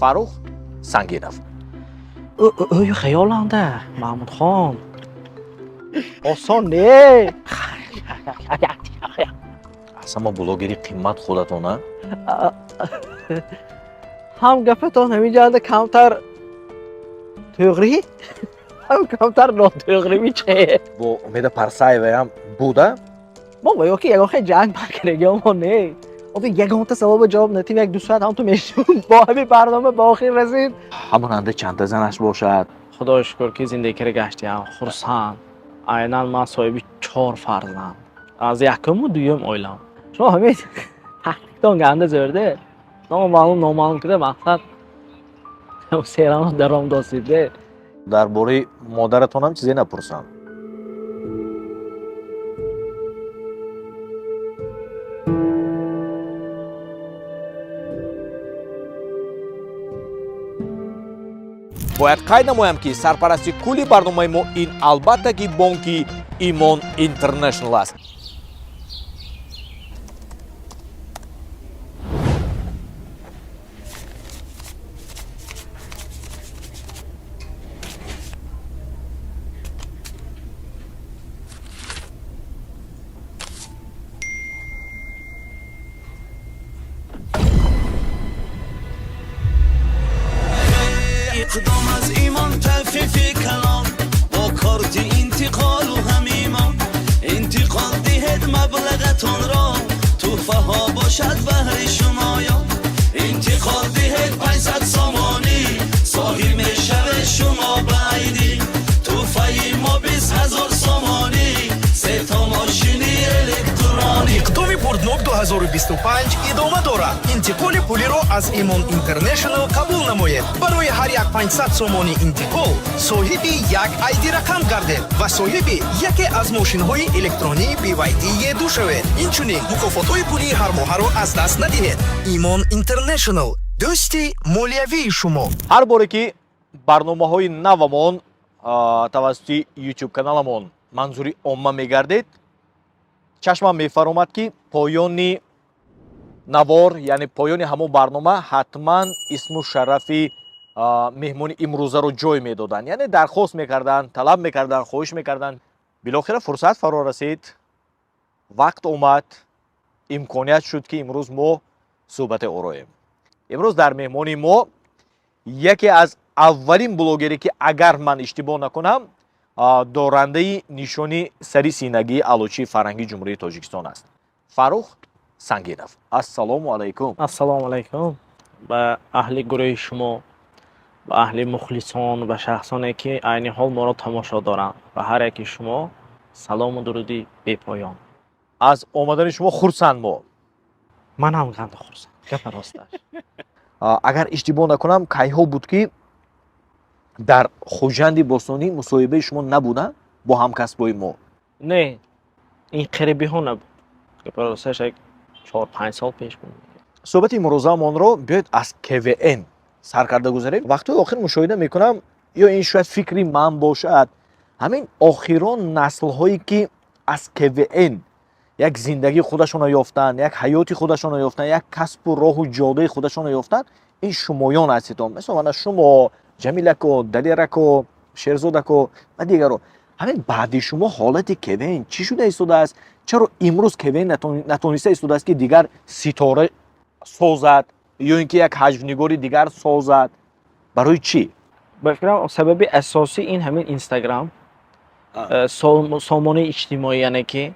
Фаррух Сангинов. Ой, xayolanda, Mahmudxon. Oson ne? Asama blogeri qimmat xudatona. Ham gapaton همین جاده کمتر to'g'ri, ham kamtar noto'g'ri میشه. Бо Умеда Парсаева ham буда. بابا yoki yagona jang برگرده اما نه. آخه یگانه سوال جواب ندیم یک دو ساعت هم تو میشیم با همین برنامه با آخر رسید. هموننده چند تا زنش باشد. خدا شکر که زندگی رو گشتیم. خرسند. عیناً من صاحب 4 فرزند. از یکم و دوم oilam. شما همین تحقیقتان گنده زرده. نامعلوم که مقصد سیران درام داشته. درباره مادرتون هم چیزی نپرسم. باید قید نمایم که سرپرستی کلی برنامه ما این البته که بانکی ایمان اینترنشنال است. اقدام از ایمان تلفیف کلام با کارت انتقال و هم ایمان انتقال دهد مبلغتون را توفه ها باشد بهر شما یا انتقال دهد 500 سامانی صاحب میشوه شما بعیدی توفه ما 20,000 سامانی 3 تا ماشینی الکترونی اقدام پردنوک 2025 ادامه دارد. انتقال پولی را از ایمان اینترنشنال قبول نماید. برای هر یک 500 سامانی انتقال صاحب یک ایدی رقم گردید و صاحب یکی از ماشین های الکترونی BYD دو شوید. اینچنین مکافات های پولی هر ماه را از دست ندهید. ایمان اینترنشنال دوستی مالیوی شما. هر باره که برنامه های نومان توسط یوتیوب کانالمون منظوری عامه میگردید چشمم میفرماد که پایانی نوار یعنی پایانی همون برنامه حتما اسم و شرفی مهمون امروزه رو جای میدادن، یعنی درخواست میکردن، طلب میکردن، خواهش میکردن. بالاخره فرصت فرا رسید، وقت اومد، امکانیت شد که امروز ما صحبت اورایم. امروز در مهمانی ما یکی از اولین بلوگری که اگر من اشتباه نکنم دارنده نشانی سری سینگی علوچی فرهنگی جمهوری تاجیکستان است. فاروق سنگینов. السلام علیکم. السلام علیکم. با اهل گروه شما، با اهل مخلصان و شخصانی که عین حال ما را تماشا دارند و هر یکی شما سلام و درودی بی پایان. از آمدن شما خرسند ما. من هم گنده خرسند. گپ راستش. اگر اشتباه نکنم کیها بود که در خوجند باستانی مصاحبه شما نبودن با همکسبای ما؟ نه، این قریبی ها نبود. گپ راستش یک 4-5 سال پیش بود. صحبت امروزه من رو بیاید از KVN سر کرده گذاریم. وقتی آخر مشاهده میکنم یا این شاید فکری من باشد، همین آخران نسل هایی که از KVN یک زندگی خودشون یافتن، یک حیاتی خودشون یافتن، یک کسب و راه و جاده خودشون یافتن، این شمایان هستید. مثلا شما، جمیلکو، دلیرکو، شیرزادکو و دیگرو. همین بعد شما حالت KVN چی شده ایستاده است؟ چرا امروز KVN نتونسته ایستاده است که دیگر ستاره سازد یا اینکه یک حجم‌نگاری دیگر سازد؟ برای چی؟ به فکرم سبب اساسی این همین اینستاگرام سامانه اجتماعی، یعنی که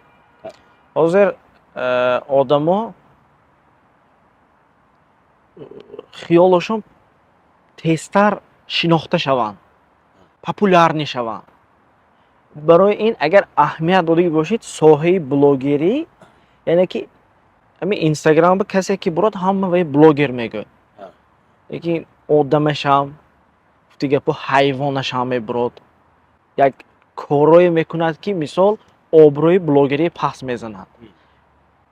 حاضر آدما خیالشون تیزتر شناخته شوند، پاپولار نشوند. برای این اگر اهمیت داده باشید ساحه بلاگری، یعنی که همین اینستاگرام به کسی که برات همه وی بلاگر میگه، یکی آدمش هم دیگه با حیوانش هم میبرد، یک کارایی میکند که مثال آبروی بلاگری پس میزند،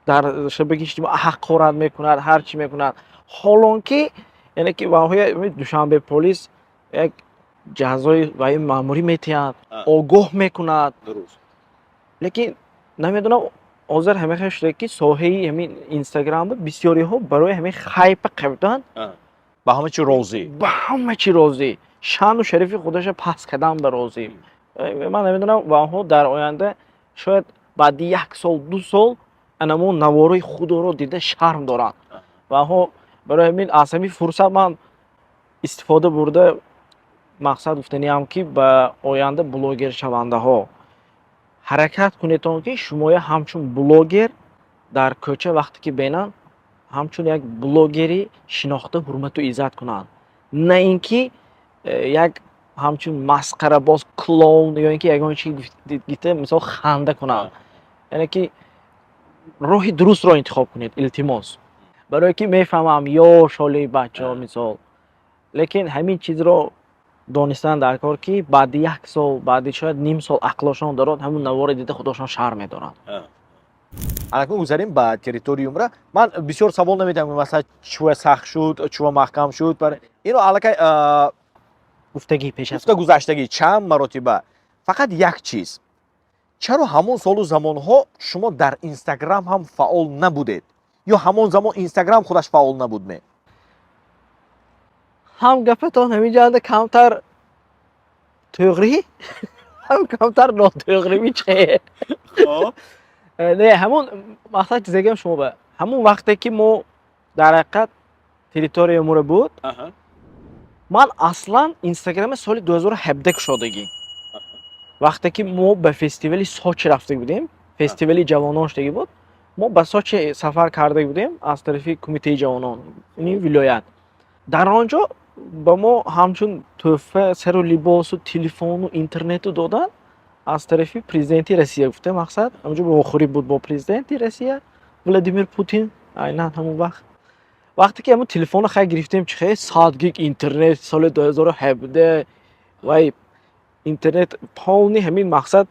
در شبکه اجتماعی حقارت میکند، هر چی میکند. حالان که یعنی که واقعا دوشنبه پلیس یک جزای وای ماموری میتیاد، آگاه میکند. درست. لیکن نمیدونم حاضر همه خیلی شده که ساحه همین اینستاگرام بسیاری ها برای همین خایپ قبدن ба ҳама чӣ розӣ. ба ҳама чӣ розӣ. шаъну шарифи худашро паст кардан ба розӣ. Ман намедонам ваҳо дар оянда шояд баъди 1 сол 2 сол анамо навораи худоро дида шарм доранд. Ваҳо барои ҳамин аз ҳамин фурсат ман истифода бурда мақсад гуфтаниам ки ба оянда блогершавандаҳо ҳаракат кунедтон ки шумоя ҳамчун блогер дар кӯча вақте ки бенанд ҳамчун як блогери шинохта ҳурмату иззат кунанд. На ин ки як ҳамчун масқарабоз клоун ё ин ки ягон чиз гифта мисол ханда кунанд. Яъне ки роҳи дурустро интихоб кунед илтимос. Барое ки мефаҳмам ёш ҳолии бачаҳо мисол. Лекин ҳамин чизро донистан дар кор ки баъди 1 сол, баъди шояд ним сол ақлошон дорад, ҳамун навора дида худошон шарм медоранд. Анакун гузарем ба территориумра. Ман бисёр савол наметавонам ки масалан чува сахт шуд, чува маҳкам шуд. Ино аллакай гуфтагӣ пеш аз гуфта гузаштагӣ чанд маротиба. Фақат як чиз. Чаро ҳамон солу замонҳо шумо дар Инстаграм ҳам фаъол набудед? Ё ҳамон замон Инстаграм худаш фаъол набуд ме? ҳам гапатон ҳамин ҷоанда камтар туғрӣ, ҳам камтар нотуғривӣ чӣ? Не, ҳамон мақсад чизагиам шумо ба ҳамон вақте ки мо дар ҳақиқат территориямура буд, ман аслан Инстаграми соли 2017 кушодагӣ. Вақте ки мо ба фестивали Сочи рафта будем, фестивали ҷавонон шудагӣ буд, мо ба Сочи сафар карда будем аз тарафи кумитаи ҷавонон, ин вилоят. Дар он ҷо ба мо ҳамчун тӯҳфа сару либосу телефону интернету додан аз тарафи президенти Россия гуфта мақсад ҳамҷо вохӯрӣ буд бо президенти Россия Владимир Путин айнан ҳамон вақт. Вақте ки ҳамон телефонро хай гирифтем чихе 100 гиг интернет соли 2017 вай интернет полни ҳамин мақсад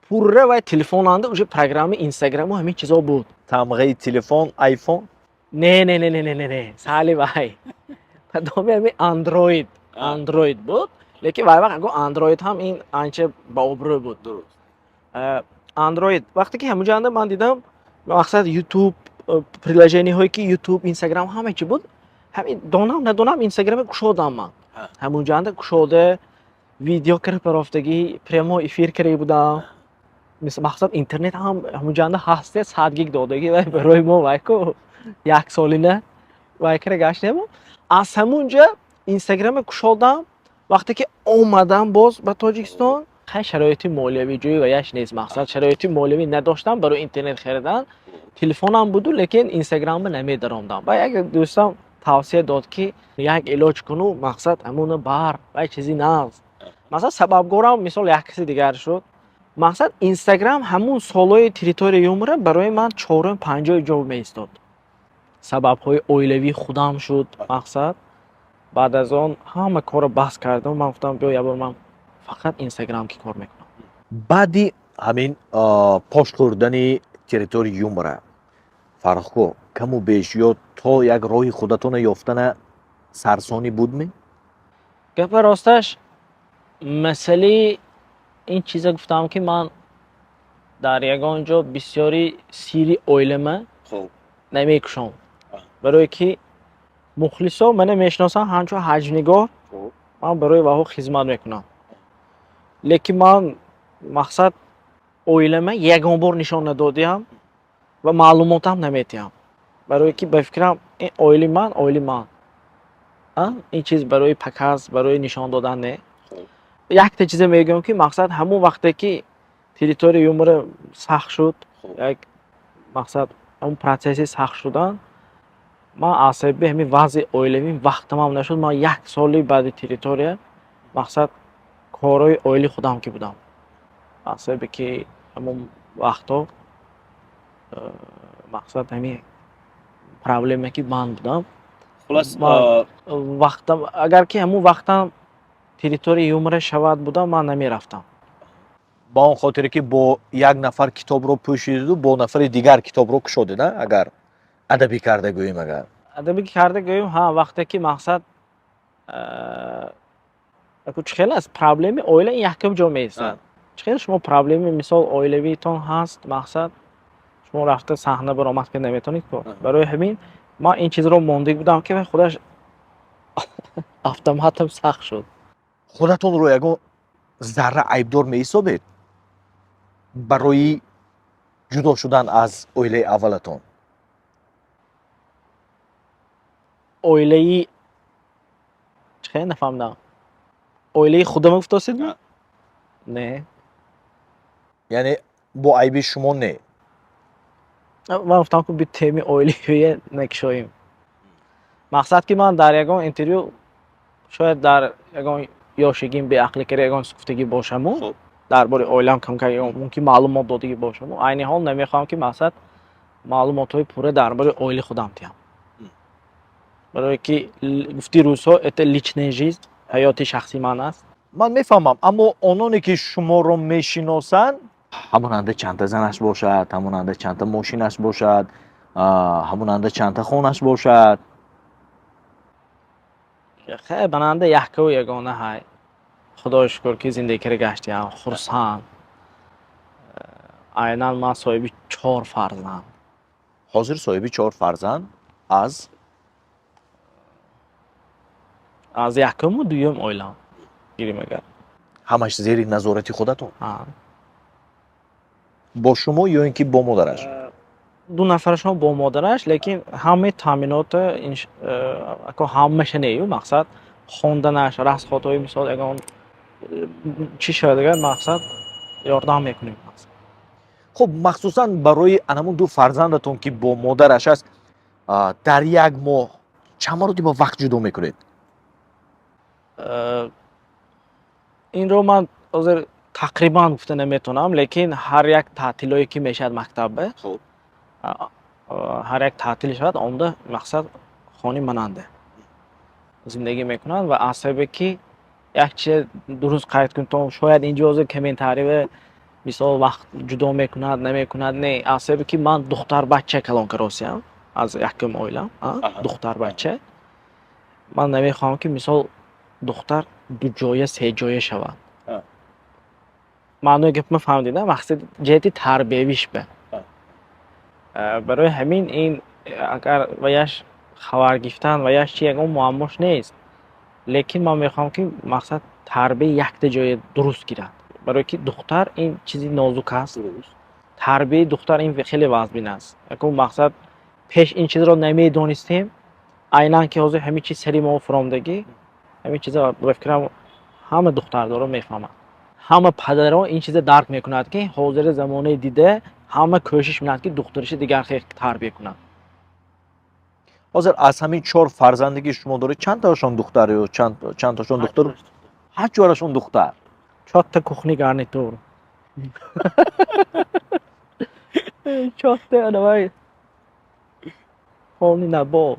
пурра вай телефонанда уже программи Инстаграму ҳамин чизо буд. Тамғаи телефон, айфон? Не, сали вай. Кадоми ҳамин Android буд. Лекин вай вақт агон Android ҳам ин анча баобрӯ буд. Android вақте ки ҳамон ҷоанда ман дидам мақсад YouTube приложениҳое ки YouTube, Instagram ҳама чӣ буд. Ҳамин донам надонам Инстаграме кушодам ман. Ҳамон ҷоанда кушода видео карапарафтагӣ прямо эфир карда будам. Мақсад интернет ҳам ҳамон ҷоанда ҳаст 100 гиг додагӣ вай барои мо вай ко 1 солина вай кара гаштем. Аз ҳамон ҷо Инстаграме кушодам. Вақте ки омадам боз ба Тоҷикистон, хай шароити молиявӣ ҷои ва яш нест. Мақсад шароити молиявӣ надоштам барои интернет харидан. Телефонам буду, лекин Инстаграмро намедаромдам. Ва як дӯстам тавсия дод ки як илоҷ куну, мақсад ҳамуна бар, вай чизи наст. Мақсад сабабгорам мисол як каси дигар шуд. Мақсад Инстаграм ҳамун солҳои территориумра барои ман 4-5 ҷо меистод. Сабабҳои оилавии худам шуд мақсад. Баъд аз он ҳама корро баҳс кардам. Ман гуфтам биё ябор ман фақат Инстаграм ки кор мекунам. Баъди ҳамин пош хӯрдани территориумра Фарохко каму беш ё то як роҳи худатона ёфтана сарсонӣ будме? Гапа росташ масъалаи ин чиза гуфтам ки ман дар ягон ҷо бисёри сирри оилама намекушам. Барое ки мухлисо мана мешиносанд ҳамчун ҳаҷнигор, ман барои ваҳо хизмат мекунам. Лекин ман мақсад оилама ягон бор нишон надодиам ва маълумотам наметиҳам. Барое ки ба фикрам ин оили ман. Ин чиз барои паказ, барои нишон додан не. Якта чиза мегӯям ки мақсад ҳамон вақте ки территориумра сахт шуд, як мақсад ҳамон протсесси сахт шудан, ман асаби ҳамин вазъи оилавӣ вақтамам нашуд. Ман 1 соли баъди территория мақсад корҳои оилаи худам ки будам. Асаби ки ҳамон вақтҳо мақсад ҳамин проблема ки ман будам. Хулас вақтам агар ки ҳамон вақтам территориумра шавад будам, ман намерафтам. Ба он хотире ки бо як нафар китобро пӯшиду, бо нафари дигар китобро кушоде, на? Агар адабӣ карда гӯем, агар адабӣ карда гӯем, ҳа вақте ки мақсад чихел аст проблеми оила ин якум ҷо меистад. Чихел шумо проблеми мисол оилавиитон ҳаст, мақсад шумо рафта саҳна баромад карда наметавонед ко. Барои ҳамин ман ин чизро монда будам ки худаш автоматом сахт шуд. худатонро ягон зарра айбдор меҳисобед барои ҷудо шудан аз оилаи аввалатон? Оилаи чӣ нафаҳмидам. Оилаи худам гуфтасидми? Не. яъне бо айби шумо не? Ман гуфтам ки би теми оилавие накушоем. мақсад ки ман дар ягон интервю шояд дар ягон ёшигим беақлӣ карда ягон гуфтагӣ бошаму дар бораи оилам камкам мумкин маълумот додагӣ бошаму айни ҳол намехоҳам ки мақсад маълумотҳои пурра дар бораи оилаи худам диҳам. барое ки гуфти рӯзҳо это личная жизнь, ҳаёти шахси ман аст. ман мефаҳмам, аммо ононе ки шуморо мешиносанд, ҳамонанда чандта занаш бошад, ҳамонанда чандта мошинаш бошад, ҳамонанда чандта хонаш бошад. хеле бананда яҳкаву ягона ҳай. худои шукр ки зиндагӣ карда гаштиам, хурсанд. айнан ман соҳиби 4 фарзанд. ҳозир соҳиби 4 фарзанд аз якуму дуюм оилам гирим агар. ҳамаш зери назорати худатон? ҳа. бо шумо ё ин ки бо модараш? ду нафарашон бо модараш, лекин ҳамаи таъминота ако ҳамаша нею, мақсад хонданаш, расходҳои мисол ягон чӣ шояд агар мақсад ёрдам мекунем. хуб, махсусан барои анамун ду фарзандатон ки бо модараш аст, дар як моҳ чанд маротиба вақт ҷудо мекунед? инро ман ҳозир тақрибан гуфта наметавонам, лекин ҳар як таътилое ки мешавад мактабе, ҳар як таътил шавад, омда мақсад хони мананда зиндагӣ мекунанд ва аз сабабе ки як чиз дуруст қайд кунем, то шояд инҷо ҳозир комментариҳо мисол вақт ҷудо мекунад, намекунад, не, аз сабабе ки ман духтарбача калонкаросиам аз якум оилам, духтарбача. ман намехоҳам ки мисол духтар дуҷоя, сеҷоя шавад. маънои гапро фаҳмидед? мақсади ҷиҳати тарбиявиш ба. барои ҳамин ин агар ваяш хабар гирифтан ваяш чи ягон муаммош нест. лекин ман мехоҳам ки мақсад тарбияи якта ҷоя дуруст гирад. барое ки духтар ин чизи нозук аст. тарбияи духтар ин хеле вазбин аст. яко мақсад пеш ин чизро намедонистем, айнан ки ҳозир ҳамин чиз сари мо фуромдагӣ, ҳамин чиза ба фикрам ҳама духтардорон мефаҳманд. ҳама падарон ин чиза дарк мекунад ки ҳозир замонаи дида ҳама кӯшиш мекунад ки духтариша дигар хеле тарбия кунад. ҳозир аз ҳамин 4 фарзанде ки шумо доред, чандташон духтар ё чандташон духтар? 8 ҷорашон духтар. 4 та кухни гарнитур. 4 та давай. хони набо.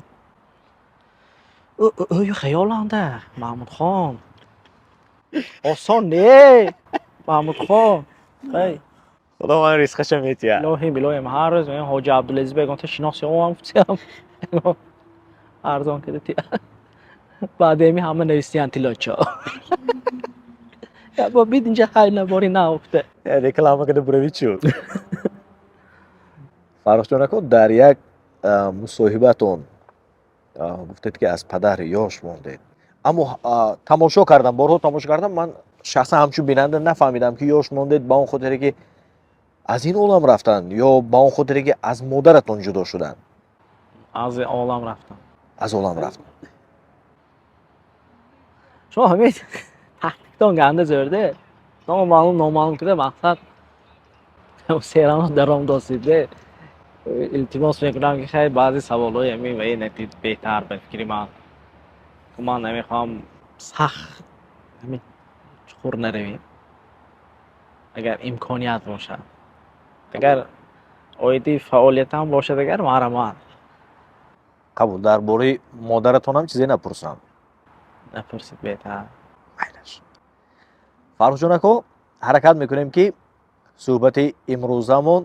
ӯ хаёланда Маҳмудхон. осон не Маҳмудхон. ай худо ман ризқаша метия. илоҳи билоҳим ҳар рӯз мен ҳоҷи Абдулазиз бегон та шиноси омам гуфтиам. арзон кида ти. баъдеми ҳама навистиян тилочо. я бо бид инҷа хай набори наофта. реклама кида буравид шуд. фарохҷонако, дар як мусоҳибатон гуфтед ки аз падар ёш мондед. аммо тамошо кардам, борҳо тамошо кардам, ман шахсан ҳамчун бинанда нафаҳмидам ки ёш мондед ба он хотире ки аз ин олам рафтанд ё ба он хотире ки аз модаратон ҷудо шуданд? аз олам рафтам. аз олам рафтанд. шумо ҳамин таҳқиқтон ганда зӯрде номаълум кида мақсад серано даром досиде илтимос мекунам ки хай баъзи саволҳои ҳамин ва натиҷ беҳтар ба фикри ман. ман намехоҳам сахт ҳамин чуқур наравем. агар имконият бошад, агар оиди фаъолиятам бошад, агар маҳрамат. қабул. дар бораи модаратонам чизе напурсам? напурсид беҳтар. майлаш. фарохҷонако, ҳаракат мекунем ки суҳбати имрӯзамон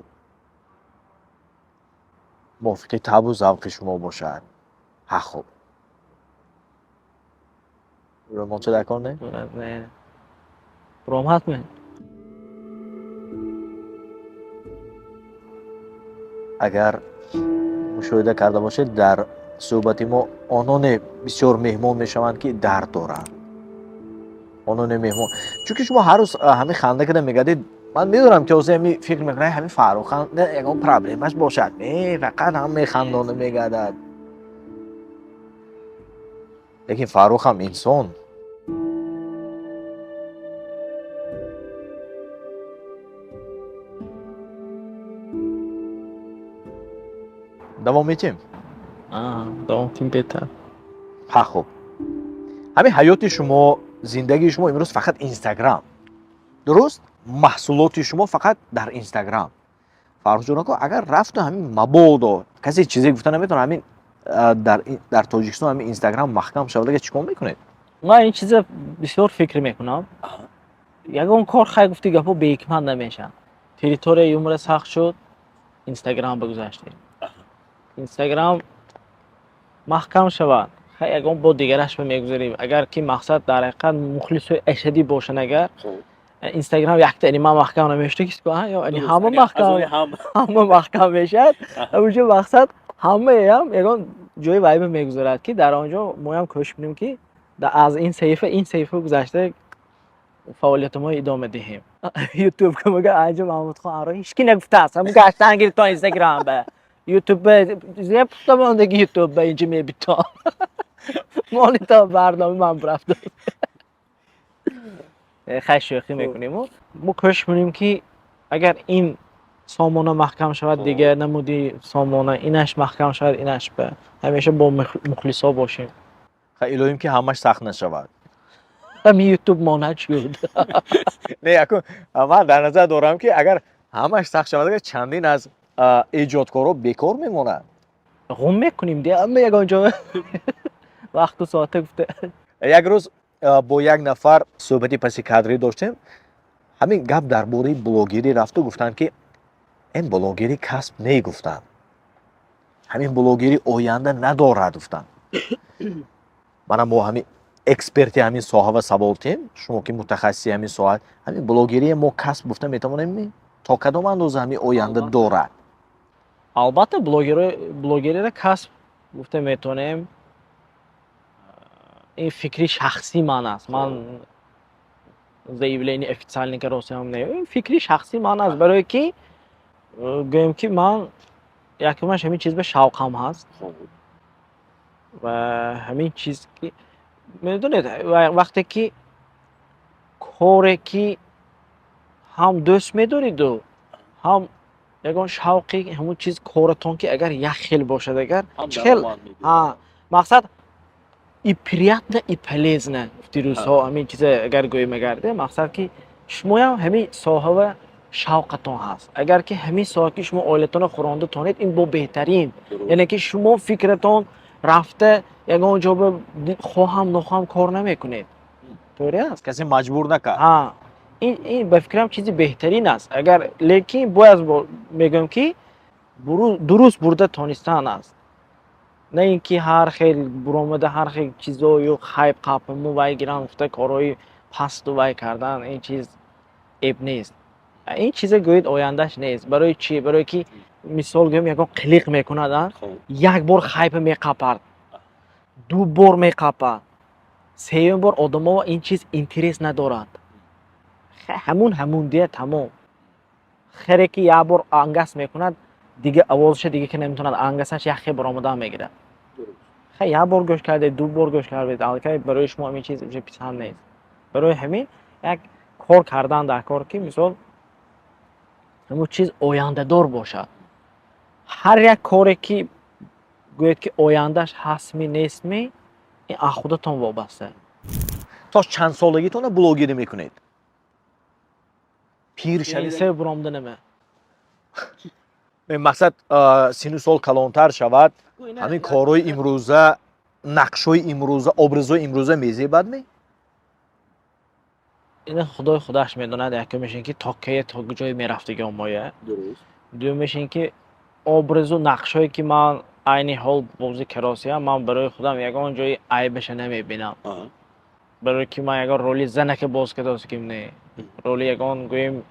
мувофиқи табу завқи шумо бошад. ҳа хуб. ромонча дар кор не? буромад мен. агар мушоҳида карда бошед, дар суҳбати мо ононе бисёр меҳмон мешаванд ки дард доранд. ононе меҳмон чунки шумо ҳар рӯз ҳамин ханда када мегардед. ман медонам ки ҳозир ҳамин фикр мекунад ҳамин Фаррухан ягон проблемаш бошад, фақат ҳама хандона мегардад. лекин Фаррух ҳам инсон. давом етем. давом тим бетар. ҳа хуб. ҳамин ҳаёти шумо, зиндагии шумо имрӯз фақат Инстаграм. дуруст? маҳсулоти шумо фақат дар Инстаграм. Фаррух ҷонако, агар рафту ҳамин мабодо касе чизе гуфта наметавонад ҳамин дар Тоҷикистон ҳамин Инстаграм маҳкам шавад, ага чӣ кор мекунед? ман ин чиза бисёр фикр мекунам. ягон кор хай гуфти гапо беҳикмат намешавад. территорияи умра сахт шуд, Инстаграм гузаштем. Инстаграм маҳкам шавад, хай ягон бо дигараш мегузарем. агар ки мақсад дар ҳақиқат мухлисои ашадӣ бошанд, агар Инстаграм якта ман маҳкам намешуда киси ко ҳама маҳкам мешавад. ҳамунҷо мақсад ҳамаам ягон ҷои вайба мегузарад ки дар онҷо моям кӯшиш кунем ки аз ин саҳифа гузашта фаъолиятаморо идома диҳем. ютуб камага анҷо Маҳмудхон аро ҳеч ки нагуфтааст. ҳамун гаштан гирифт то Инстаграм ба ютуб зия пухтамондagi ютуб ба инҷо мебито. моли то барнома ман рафт. хай шӯхӣ мекунем. мо кӯшиш кунем ки агар ин сомона маҳкам шавад, дигар намуди сомона инаш маҳкам шавад, инаш ба ҳамеша бо мухлисо бошем. хай илоҳим ки ҳамаш сахт нашавад. ҳамин ютуб монад шуд. не якун ман дар назар дорам ки агар ҳамаш сахт шавад, агар чандин аз эҷодкорҳо бекор мемонад. ғум мекунем ди ҳама ягон ҷо вақту соата гуфта. як рӯз бо як нафар суҳбати паси кадрӣ доштем. ҳамин гап дар бораи блогерӣ рафту гуфтанд ки ин блогерӣ касб не гуфтанд. ҳамин блогерӣ оянда надорад гуфтанд. манам бо ҳамин эксперти ҳамин соҳа савол кардем, шумо ки мутахассиси ҳамин соҳа, ҳамин блогерии мо касб гуфта метавонем то кадом андоза ҳамин оянда дорад? албатта блогериро касб гуфта метавонем. ин фикри шахсӣ ман аст. ман заявление официальника ростиам не. ин фикри шахсӣ ман аст, барое ки гӯем ки ман якумаш ҳамин чиз ба шавқам ҳаст. ва ҳамин чиз ки медонед вақте ки коре ки ҳам дӯст медориду ҳам ягон шавқи ҳамун чиз коратон ки агар як хел бошад, агар хел мақсад и приятно и полезно гуфти рӯзҳо ҳамин чиза агар гӯем агарде мақсад ки шумоям ҳамин соҳа ва шавқатон ҳаст. агар ки ҳамин соҳа ки шумо оилатонро хӯрондатонед, ин бо беҳтарин, яъне ки шумо фикратон рафта ягон ҷо хоҳам нохоҳам кор намекунед. торе аст, касе маҷбур накард. ин ба фикрам чизи беҳтарин аст. агар лекин бояз мегӯям ки дуруст бурда тонистан аст. не ин ки ҳар хел буромада ҳар хел чизою хайп қапму вай гиран гуфта корҳои пасту вай кардан, ин чиз эб нест. ин чиза гӯед ояндаш нест. барои чӣ? барое ки мисол гӯем ягон қилиқ мекунад, як бор хайп меқапад, ду бор меқапад, сеюм бор одамово ин чиз интерес надорад. ҳамун дия тамом. хере ки як бор ангас мекунад, дига авозаша дига ки наметавонад ангасаш як хел баромада мегирад. як бор гӯш карде, ду бор гӯш карде, аллакай барои шумо ҳамин чиз уже писанд нест. барои ҳамин як кор кардан дар кор ки мисол ҳамун чиз ояндадор бошад. ҳар як коре ки гӯед ки ояндаш ҳастми нестми, ин аз худатон вобаста. то чанд солагитон блогерӣ мекунед? пир шавед? се буромда нема. мақсад сину сол калонтар шавад, ҳамин корҳои имрӯза, нақшҳои имрӯза, образҳои имрӯза мезебад ме? ин худои худаш медонад. якумеш ин ки то кие то ҷое мерафтагиам моя. дуюмеш ин ки образу нақшҳое ки ман айни ҳол бозӣ каросиам, ман барои худам ягон ҷои айбаша намебинам. барое ки ман ягон роли занака боз кардосиким не. роли ягон гӯем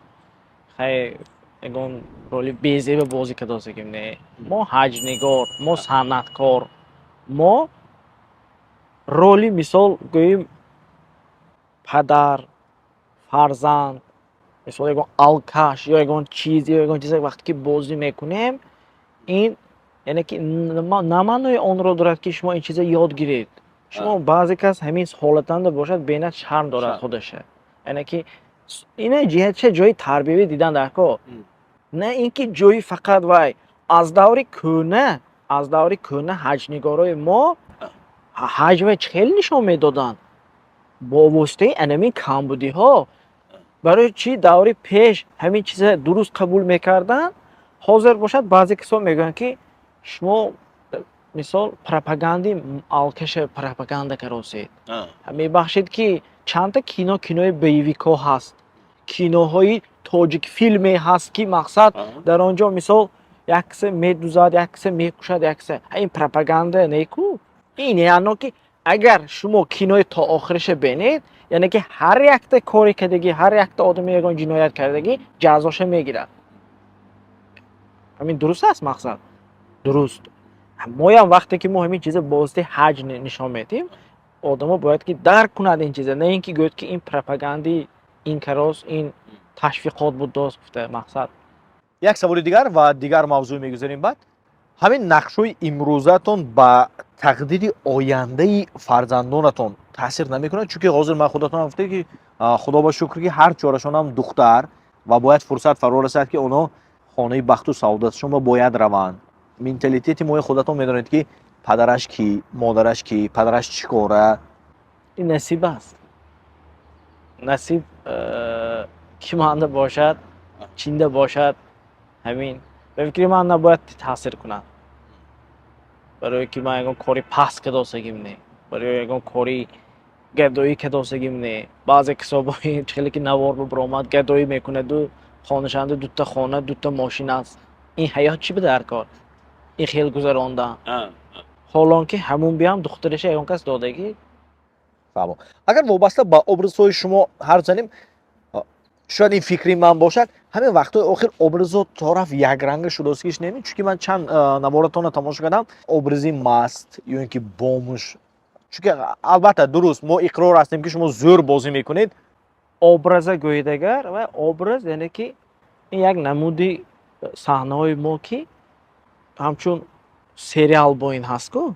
хай ягон роли безеба бозӣ кардосиким не. мо ҳаҷнигор, мо санъаткор, ما роли мисол гӯем падар, фарзанд, мисол ягон алкаш ё ягон чиз ё ягон чизе вақте ки бозӣ мекунем, ин яъне ки на маънои онро дорад ки шумо ин чиза ёд гиред. Шумо баъзе кас ҳамин ҳолатанда бошад беинак шарм дорад худаша. Яъне ки ина ҷиҳатша ҷои тарбиявӣ дидан дар кор. На ин ки ҷои фақат вай аз даври кӯна ҳаҷнигорои мо ҳаҷ вай хеле нишон медоданд. Бо воситаи анамин камбудиҳо. Барои чӣ даври пеш ҳамин чиза дуруст қабул мекарданд, ҳозир бошад баъзе кисо мегӯянд ки шумо мисол пропагандаи алкаша пропаганда каросед. Мебахшед ки чандта кинои боевикҳо ҳаст. Киноҳои тоҷик филме ҳаст ки мақсад дар он ҷо мисол як киса медузад, як киса мекушад, як киса ин пропаганда неку. Ин яъно ки агар шумо кинои то охириша бинед, яъне ки ҳар якта кори кардагӣ, ҳар якта одами ягон ҷиноят кардагӣ ҷазоша мегирад. Ҳамин дуруст аст мақсад? Дуруст. Моям вақте ки мо ҳамин чиза бо воситаи ҳаҷ нишон медиҳем, одамо бояд ки дарк кунад ин чиза, на ин ки гӯяд ки ин пропагандаи ин карос, ин ташвиқот буд дост гуфта мақсад. як саволи дигар ва дигар мавзӯъ мегузарем баъд. ҳамин нақшҳои имрӯзатон ба тақдири ояндаи фарзандонатон таъсир намекунад? Чунки ҳозир ман худатон гуфтед ки худо ба шукр ки ҳар чорашонам духтар ва бояд фурсат фаро расад ки онҳо хонаи бахту саодатшон бояд раванд. Менталитети мои худатон медонед ки падараш кӣ, модараш кӣ, падараш чӣ кора. Ин насиб аст. Насиб ки манда бошад, чинда бошад, ҳамин ба фикри ман набояд таъсир кунад. Барое ки ман ягон кори паст кардосагим не. Барое ягон кори гадоӣ кардосагим не. Баъзе кисо бо ин хеле ки навор бибаромад, гадоӣ мекунаду хонашанда дутта хона, дутта мошин аст. Ин ҳаёт чӣ буда дар кор? Ин хел гузарондан. ҳолон ки ҳамун биям духтараша ягон кас додагӣ. фаҳмо. Агар вобаста ба образҳои шумо ҳарф занем, шояд ин фикри ман бошад, ҳамин вақтҳои охир образот тараф якранга шудосигиш неми? Чунки ман чанд наворатонро тамошо кардам, образи маст ё ин ки бомуш. Чунки албатта дуруст, мо иқрор ҳастем ки шумо зӯр бозӣ мекунед. Образа гӯедагар ва образ яъне ки ин як намуди саҳнаҳои мо ки ҳамчун сериал бо ин ҳаст ку?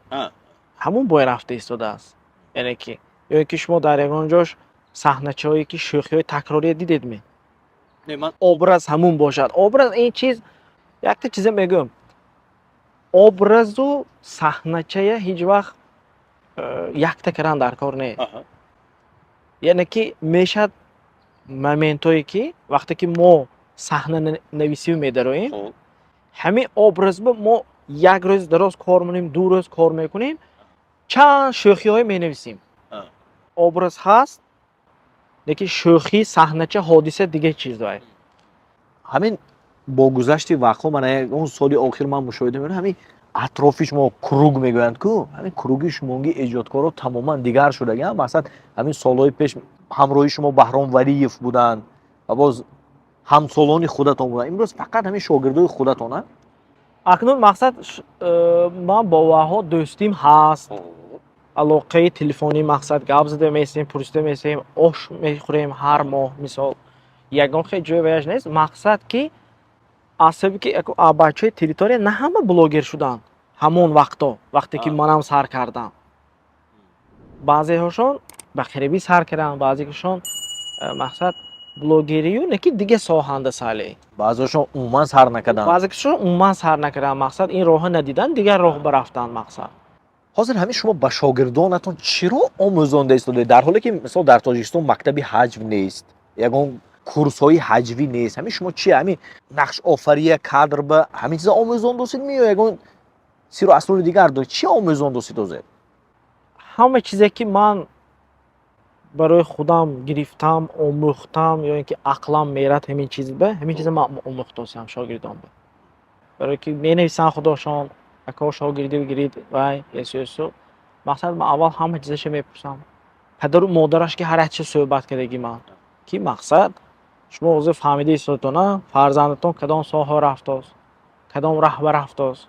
ҳамун бое рафта истодааст. Яъне ки ё ин ки шумо дар ягон ҷош саҳначаҳое ки шӯхиҳои такрорие дидедме? Образ ҳамун бошад. Образ ин чиз якта чиза мегӯям. Образу саҳначая ҳеҷ вақт якта кардан дар кор не. Яъне ки мешад моментое ки вақте ки мо саҳна нависӣ медароем, ҳамин образба мо як рӯз дароз кор мекунем, ду рӯз кор мекунем, чанд шӯхиҳое менависем. Образ ҳаст, лекин шӯхӣ, саҳнача, ҳодиса дигар чиз вай. ҳамин бо гузашти вақтҳо ман ягон соли охир ман мушоҳида мекунам, ҳамин атрофи шумо круг мегӯянд ку, ҳамин круги шумоги эҷодкоро тамоман дигар шудагиам. Мақсад ҳамин солҳои пеш ҳамроҳи шумо Баҳром Валиев буданд ва боз ҳамсолони худатон буданд. Имрӯз фақат ҳамин шогирдои худатона? Акнун мақсад ман бо ваҳо дӯстим ҳаст. Алоқаи телефонӣ мақсад гап зада месем, пурсида месем, ош мехӯрем ҳар моҳ мисол. Ягон хел ҷои ваяш нест. Мақсад ки аз сабаби ки бачаҳои территория на ҳама блогер шуданд. Ҳамон вақто, вақте ки манам сар кардам. Баъзеҳошон ба қарибӣ сар карданд, баъзеҳошон мақсад блогерию не ки дига соҳанда сале. Баъзеҳошон умуман сар накарданд. Баъзеҳошон умуман сар накарданд. Мақсад ин роҳа надиданд, дигар роҳ барафтанд мақсад. ҳозир ҳамин шумо ба шогирдонатон чиро омӯзонда истодед? Дар ҳоле ки мисол дар Тоҷикистон мактаби ҳаҷв нест, ягон курсҳои ҳаҷвӣ нест. Ҳамин шумо чи ҳамин нақшофария, кадр ба ҳамин чиза омӯзон достедми ё ягон сиру асрори дигар доред? Чи омӯзон достед ҳозир? ҳама чизе ки ман барои худам гирифтам, омӯхтам ё ин ки ақлам мерад ҳамин чиза ман омӯхтосам шогирдонба. Барое ки менависанд худошон, ако шогирдию гирид вай есӯ. Мақсад ман аввал ҳама чизаша мепурсам. Падару модараш ки ҳар як чиз суҳбат кардаги ман. Ки мақсад шумо ҳозир фаҳмида истодтона фарзандатон кадом соҳа рафтост, кадом раҳ ба рафтост.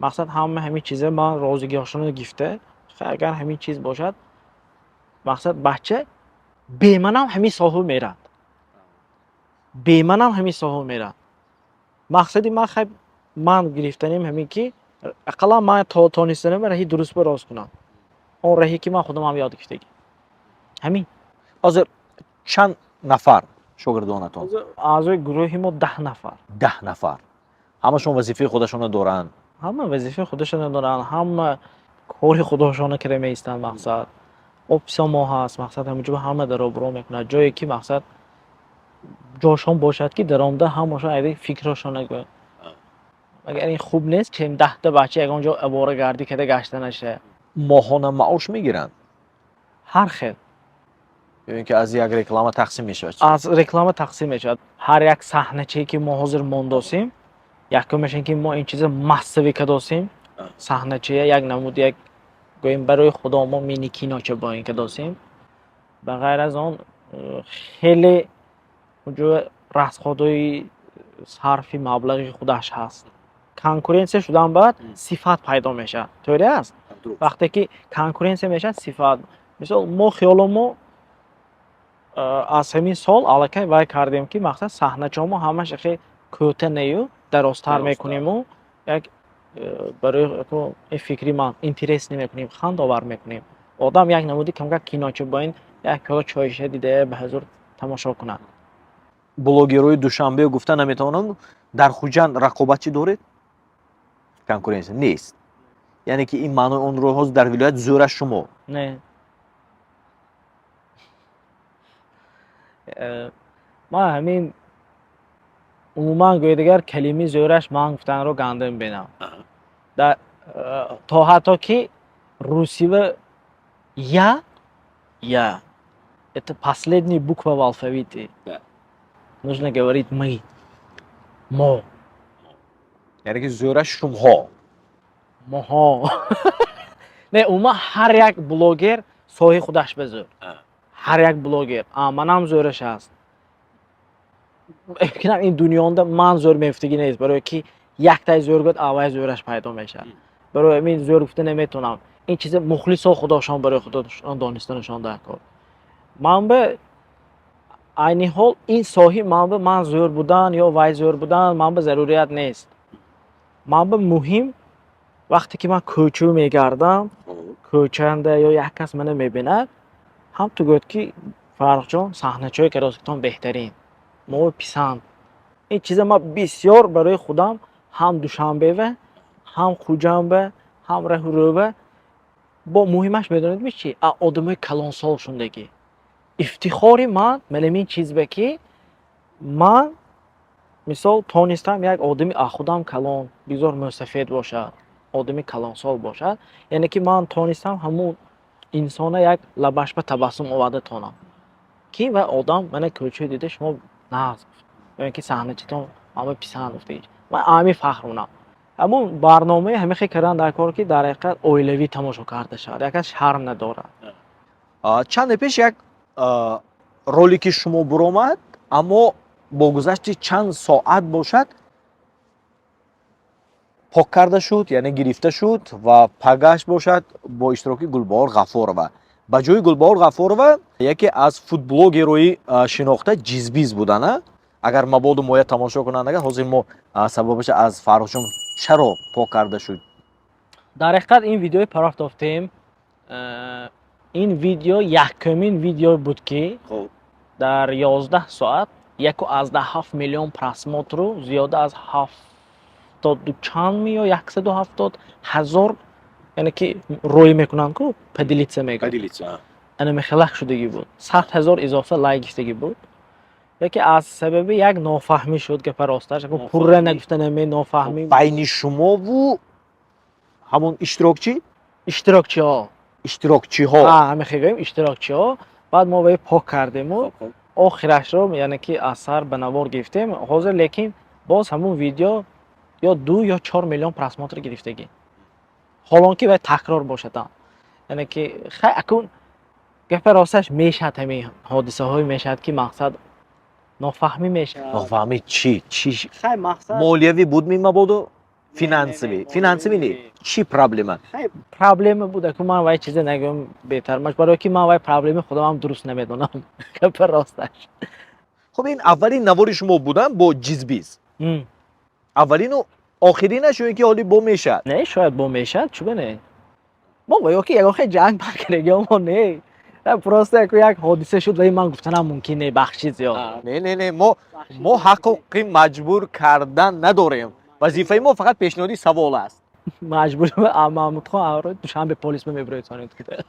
мақсад ҳамин чиза ман розигиҳошона гифта агар ҳамин чиз бошад мақсад бача беманам ҳамин соҳу мерад беманам ҳамин соҳу мерад мақсади ман хай ман гирифтанем ҳамин ки ақаллан ман тонистанам раҳи дуруст рост кунам он раҳе ки ман худам ёд гирифтагӣ ҳамин ҳозир чанд нафар шогирдонатон? аъзои гурӯҳи мо 10 нафар 10 нафар. ҳамашон вазифаи худашонро доранд? ҳама вазифаи худашона доранд, ҳама кори худошона кара меистанд. Мақсад офиса мо ҳаст, мақсад ҳамаҷо ҳама даробро мекунад, ҷое ки мақсад ҷошон бошад ки даромда ҳамашон айда фикрашон нагӯяд. агар ин хуб нест чем 10 та бача ягон ҷо аворагардӣ када гашта наша. моҳона маош мегиранд ҳар хел ё ин ки аз як реклама тақсим мешавад? аз реклама тақсим мешавад. ҳар як саҳначае ки мо ҳозир мондосем, якумаш ин ки мо ин чиза массави кадосем, саҳначая як намуди як гӯем барои худо мо мини киноча бо ин кадосем. ба ғайр аз он хеле уҷо расходҳои сарфи маблағи худаш ҳаст. конкуренсия шудан баъд сифат пайдо мешавад. торе аст. вақте ки конкуренсия мешавад сифат. мисол мо хиёломо аз ҳамин сол аллакай вай кардем ки мақсад саҳначаҳомо ҳамаш хе кӯта нею дарозтар мекунему, як барои фикри ман интерес намекунем, хандовар мекунем. одам як намуди камгак киноча бо ин як пиёла чойша дида ба ҳазур тамошо кунад. блогерои душанбе гуфта наметавонам дар хуҷанд рақобатчӣ доред? конкуренсия нест. яъне ки ин маънои он ро ҳозир дар вилоят зӯра шумо. Не. ман ҳамин умуман гӯядагар калимаи зӯраш ман гуфтанро ганда мебинам. то ҳатто ки русива я это последняя буква в алфавите. Нужно говорить мы. Мо. яъне ки зӯра шумҳо. Моҳо. Не, умуман ҳар як блогер соҳи худаш безӯр. ҳар як блогер. манам зӯраш аст. фикрам ин дунёнда ман зӯр мефтагӣ нест, барое ки яктай зӯр гӯяд аввай зӯраш пайдо мешавад. барои ҳамин зӯр гуфта наметавонам. ин чиза мухлисо худошон барои худошон донистанашон дар кор. манбаъ айни ҳол ин соҳи манбаъ ман зӯр будан ё вай зӯр будан манбаъ зарурият нест. манбаъ муҳим вақте ки ман кӯчу мегардам, кӯчанда ё як кас мана мебинад, ҳам ту гӯяд ки фаррухҷон саҳначаҳое кадоситон беҳтарин. мо писанд. ин чиза ман бисёр барои худам ҳам душанбева, ҳам хуҷанба, ҳам раҳурӯва бо муҳимаш медонед ми чӣ? одамои калонсол шундагӣ. ифтихори ман ин чиз ба ки ман мисол тонистам як одами ахудам калон бигзор мусафед бошад, одами калонсол бошад, яъне ки ман тонистам ҳамун инсона як лабаш ба табассум оварда тонам ки ва одам мана кӯчӯ дида шумо нағз гуфт ё ки саҳначатон ҳама писанд гуфтагӣ. ман ҳамин фахр монам. ҳамун барномаи ҳамихе кардан дар кор ки дар ҳақиқат оилавӣ тамошо карда шавад, як кас шарм надорад. чанде пеш як ролики шумо биромад, аммо бо гузашти чанд соат бошад пок карда шуд, яъне гирифта шуд ва пагаш бошад бо иштироки Гулбаҳор Ғафорова. ба ҷои Гулбаҳор Ғафорова яке аз футблогерои шинохта ҷизбиз будана. агар мабоду моя тамошо кунанд, агар ҳозир мо сабабаш аз Фаррухҷон чаро пок карда шуд? дар ҳақиқат ин видеои парафтофтем, ин видео якумин видео буд ки дар 11 соат 1.7 миллион просмотру зиёда аз 70 чанд ё 170 ҳазор, яъне ки рӯй мекунанд ку падилитса мегӯяд. ана мехелах шудагӣ буд. 100 ҳазор изофа лайк гирифтагӣ буд. яке аз сабаби як нофаҳмӣ шуд гапа росташ, пурра нагуфта наме нофаҳмӣ байни шумову ҳамон иштирокчӣ иштирокчиҳо ҳамихе гӯем иштирокчиҳо. баъд мо ба пок кардему, охирашро яъне ки аз сар ба навор гирифтем. ҳозир лекин боз ҳамун видео ё 2 ё 4 миллион просмотр гирифтагӣ. ҳолонки вай такрор бошадам. яъне ки хай акун гапа росташ мешад, ҳамин ҳодисаҳое мешад ки мақсад нофаҳмӣ мешавад. нофаҳмӣ чӣ? хай мақсад молиявӣ буд ми мабодо? финансовый не. Чӣ проблема? проблема буде که من وای چیزی نگم بهتر مش برای که من وای پرابلم خودم هم درست نمیدونم که پر راستش خب این اولین نوار شما بودن با جیزبیز. اولین و آخرینش یا که حالی با میشد. نه شاید با میشد چه بنه ما وای که یک خیلی جنگ برگردیم ما نه پراسته که یک حادثه شد و من گفتم ممکنه بخشی زیاد نه ما حقوقی مجبور کردن نداریم. وظیفه ما فقط پیشنهادی سوال است. مجبورم محمود خان آره دوشنبه پلیس میبرید که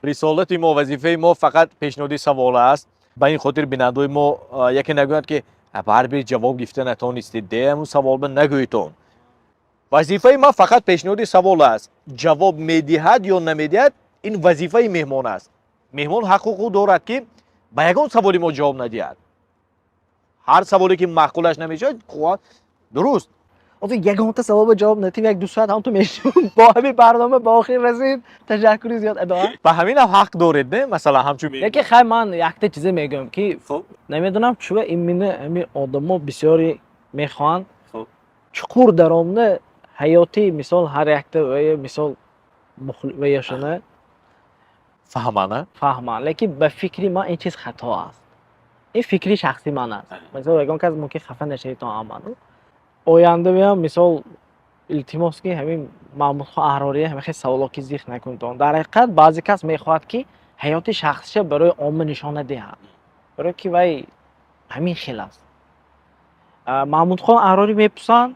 رسالت ما وظیفه ما فقط پیشنهادی سوال است. با این خاطر بینندگان ما یکی نگوید که بر بی جواب گرفته نتونستید همون سوال به نگویتون. وظیفه ما فقط پیشنهادی سوال است. جواب میدهد یا نمیدهد این وظیفه مهمان است. مهمان حقوق دارد که با یگان سوالی ما جواب ندهد. هر سوالی که معقولش نمیشه درست. آخه یگان تا سوال جواب ندیم یک دو ساعت هم تو میشیم با همین برنامه با آخر رسید تشکری زیاد ادامه و همین هم حق دارید نه مثلا همچون یکی خیلی من یک تا چیزی میگم که نمیدونم چوه این همین آدما بسیاری میخوان چقور درآمد حیاتی مثال هر یک تا مثال ویشونه فهمان لیکن به فکری من این چیز خطا است این فکری شخصی من است مثلا یگان کس ممکن خفه نشه تا امانو آینده میام مثال التماس که همین محمود خان احراری همین خیلی سوالا که ذکر نکنید در حقیقت بعضی کس میخواد که حیات شخصیش برای عامه نشان دهد برای که وای همین خیلی است محمود خان احراری میپرسن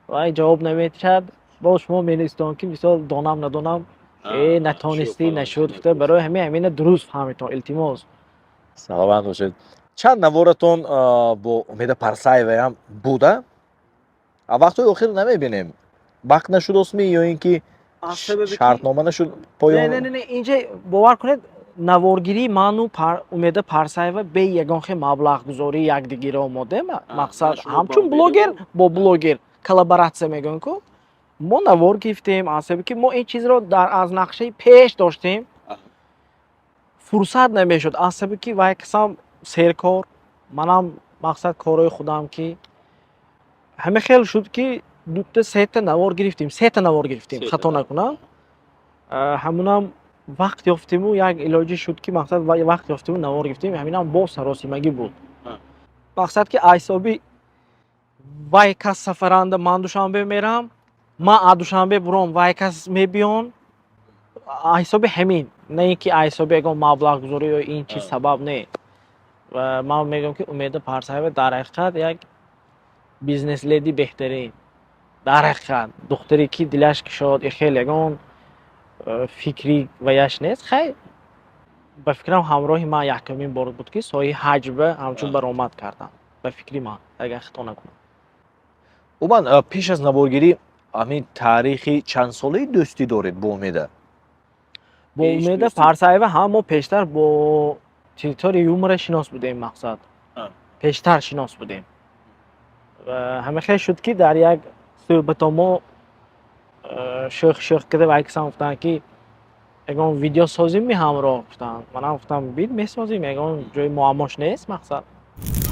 وای جواب نمیدهد با شما می‌نویسن که مثال دانم ندانم نتونستی نشد برای همین درست فهمیدن التماس سلامت باشید. چند نوارتون با امید پرسایو هم بوده؟ وقتی آخر نمیبینیم وقت نشد اسمی یا اینکه شرطنامه نشد پایان نه اینجا باور کنید نوارگیری منو امید پرسایو به یگان خیلی مبلغ گذاری یک دیگه آماده مقصد همچون بلوگر با بلوگر کلابوراسیون میگن که ما نوار گرفتیم حسابی که ما این چیز رو از نقشه پیش داشتیم فرصت نمیشد حسابی که وای کسام سرکار منم مقصد کارهای خودم که همه خیلی شد که دو تا سه تا نوار گرفتیم خطا نکنم همونم وقت یافتیم و یک علاجی شد که مقصد وقت یافتیم و نوار گرفتیم همینم با سراسیمگی بود مقصد که حسابی وای کس سفرنده من دوشنبه میرم من دوشنبه برام وای کس میبیان حسابی همین نه اینکه حسابی اگه مبلغ گذاری یا این چیز سبب نه و من میگم که امید پرسایو در حقیقت یک بیزنس لیدی بهترین در حقیقت دختری که دلش کشاد خیلی یگان فکری و یش نیست خیلی به فکرم همراه من یکمین بار بود که سایه حجبه همچون برآمد کردم به فکری من اگه خطا نکنم اومن پیش از نوارگیری همین تاریخی چند ساله دوستی دارید با امیده؟ با امید پرسایو هم ما پیشتر با تیتار یومر شناس بودیم مقصد پیشتر شناس بودیم و همه خیلی شد که در یک صحبت ما شخ کرده و اکسان گفتن که اگه ویدیو سازی می همراه گفتن من گفتم بید می سازیم اگه جای معماش نیست مقصد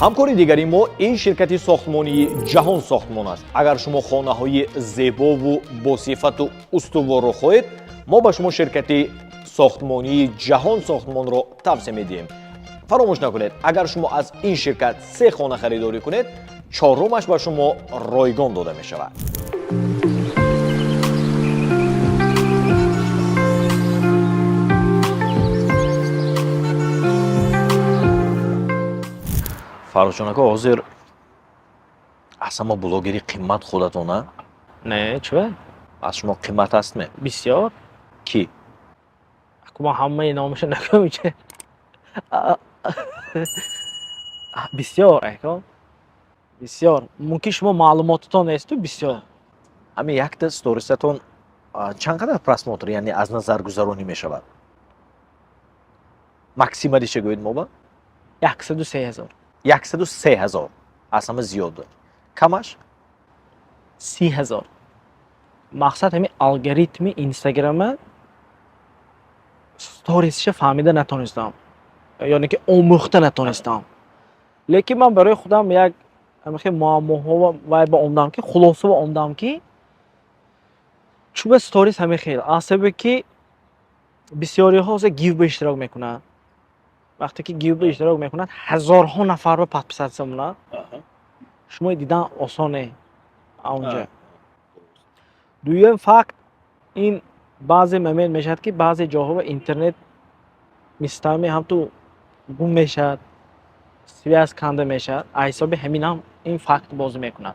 همکاری دیگری ما این شرکتی ساختمانی جهان ساختمان است. اگر شما خانه های زیبا و با صفت و استوار رو خواهید ما به شما شرکتی ساختمانی جهان ساختمان را توصیه میدیم. فراموش نکنید اگر شما از این شرکت 3 خانه خریداری کنید 4مش به شما رایگان داده می شود. فراشونکا حاضر اصلا ما بلوگری قیمت خودتونه؟ نه چه؟ از شما قیمت هست می؟ بسیار کی؟ ما همه نامش نکنم چه؟ بسیار بسیار ممکن شما معلوماتتون نیست بسیار همین یک تا ستوریستون چقدر پرسموتر یعنی از نظر گذرانی می شود؟ مکسیمالی چه گوید ما با؟ 103,000 103,000 از همه زیاده کمش؟ 30,000 مقصد همین الگوریتم اینستاگرام ستوریزش فهمیده نتونستم یعنی که آموخته نتونستم لیکن من برای خودم یک همه معماها و با اندام که خلاصه با اندام که چوب استوریز همه خیلی عصبه که بسیاری ها گیو به اشتراک میکنن وقتی که گیو به اشتراک میکنن هزارها نفر به پادپیساتsia میمونن شما دیدن آسانه اونجا دویم فکت این بعضی مومنت میشد که بعضی جاها به اینترنت میستمی هم تو گم میشد سویاز کنده میشد حساب همین هم این فکت بازی میکنن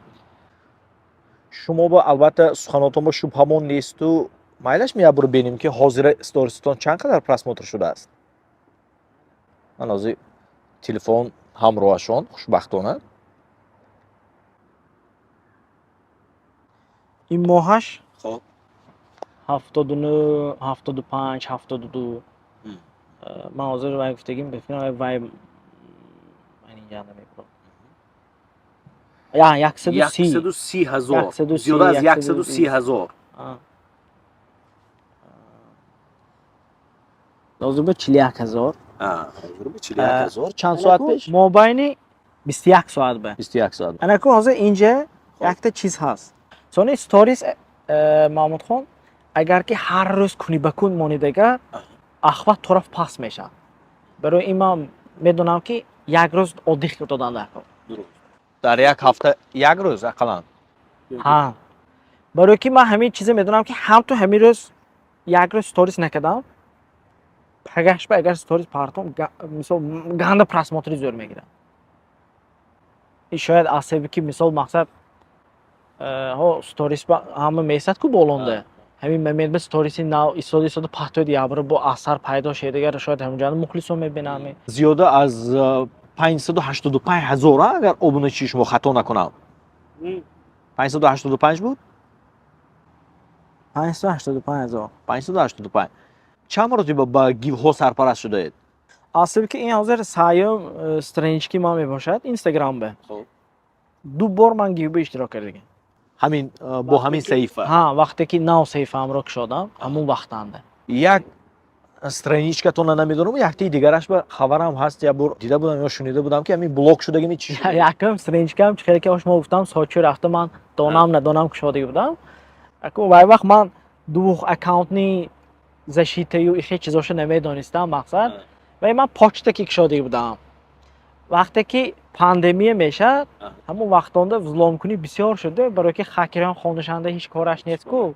шумо ба албатта суханотон бо шубҳамон несту майлаш меябуро бинем ки ҳозира стористон чанд қадар просмотр шудааст ман ҳозир телефон ҳамроҳашон хушбахтона این ماهش خب 79 75 72 من حاضر وای گفتگیم بفهمم وای من اینجا نمیکنم یا 130 130,000 130 зиёда аз 130,000 130,000 لازم به 41000 ҳозир ба 41,000 чанд соат пеш مابین 21 ساعت به 21 соат انا کو حاضر اینجا یک تا چیز هست سون استوریز محمود خان اگر که هر روز کنی بکن مونیدگه اخوات طرف پاس میشه برای این من میدونم که یک روز oddiq دادن دکو дар як ҳафта як рӯз ақаллан ها برای که من همین چیزی میدونم که هم تو همین روز یک روز استوریز نکردم پگش به اگر استوریز پارتم مثلا گند پراسماتری زور میگیرم این شاید عصبی که مثال مقصد ها استوریز با همه میسد کو بولنده همین момент به استوریز ناو استوریز پاتو دیابر با اثر پیدا شده اگر شاید همونجا مخلصو میبینم зиёда аз 585,000 агар обуначии шумо хато накунам 585 буд 585,000 585 чанд маротиба ба гивҳо сарпараст шудаед عصبی که این حاضر سایم استرنجکی ما میباشد اینستاگرام به دو بار من گیو به اشتراک کردم ҳамин бо ҳамин саҳифа ها وقتی که نو صفحه هم رو شدم همون وقتانده як страничкатона намедонам яктии дигараш ба хабарам ҳаст я бор дида будам ё шунида будам ки ҳамин блок шудагини чӣ шуд якم استرنجکم خیلی که شما گفتم ساچو رفته من دانم ندانم که شده بودم اكو وای وقت من دو اکانت نی زشیته یو خیلی چیزاشو نمیدونستم مقصد و من پاچته که شده بودم وقتی که پاندمی میشه همون وقتانده ظلم کنی بسیار شده برای که خاکران خونشنده هیچ کارش نیست کو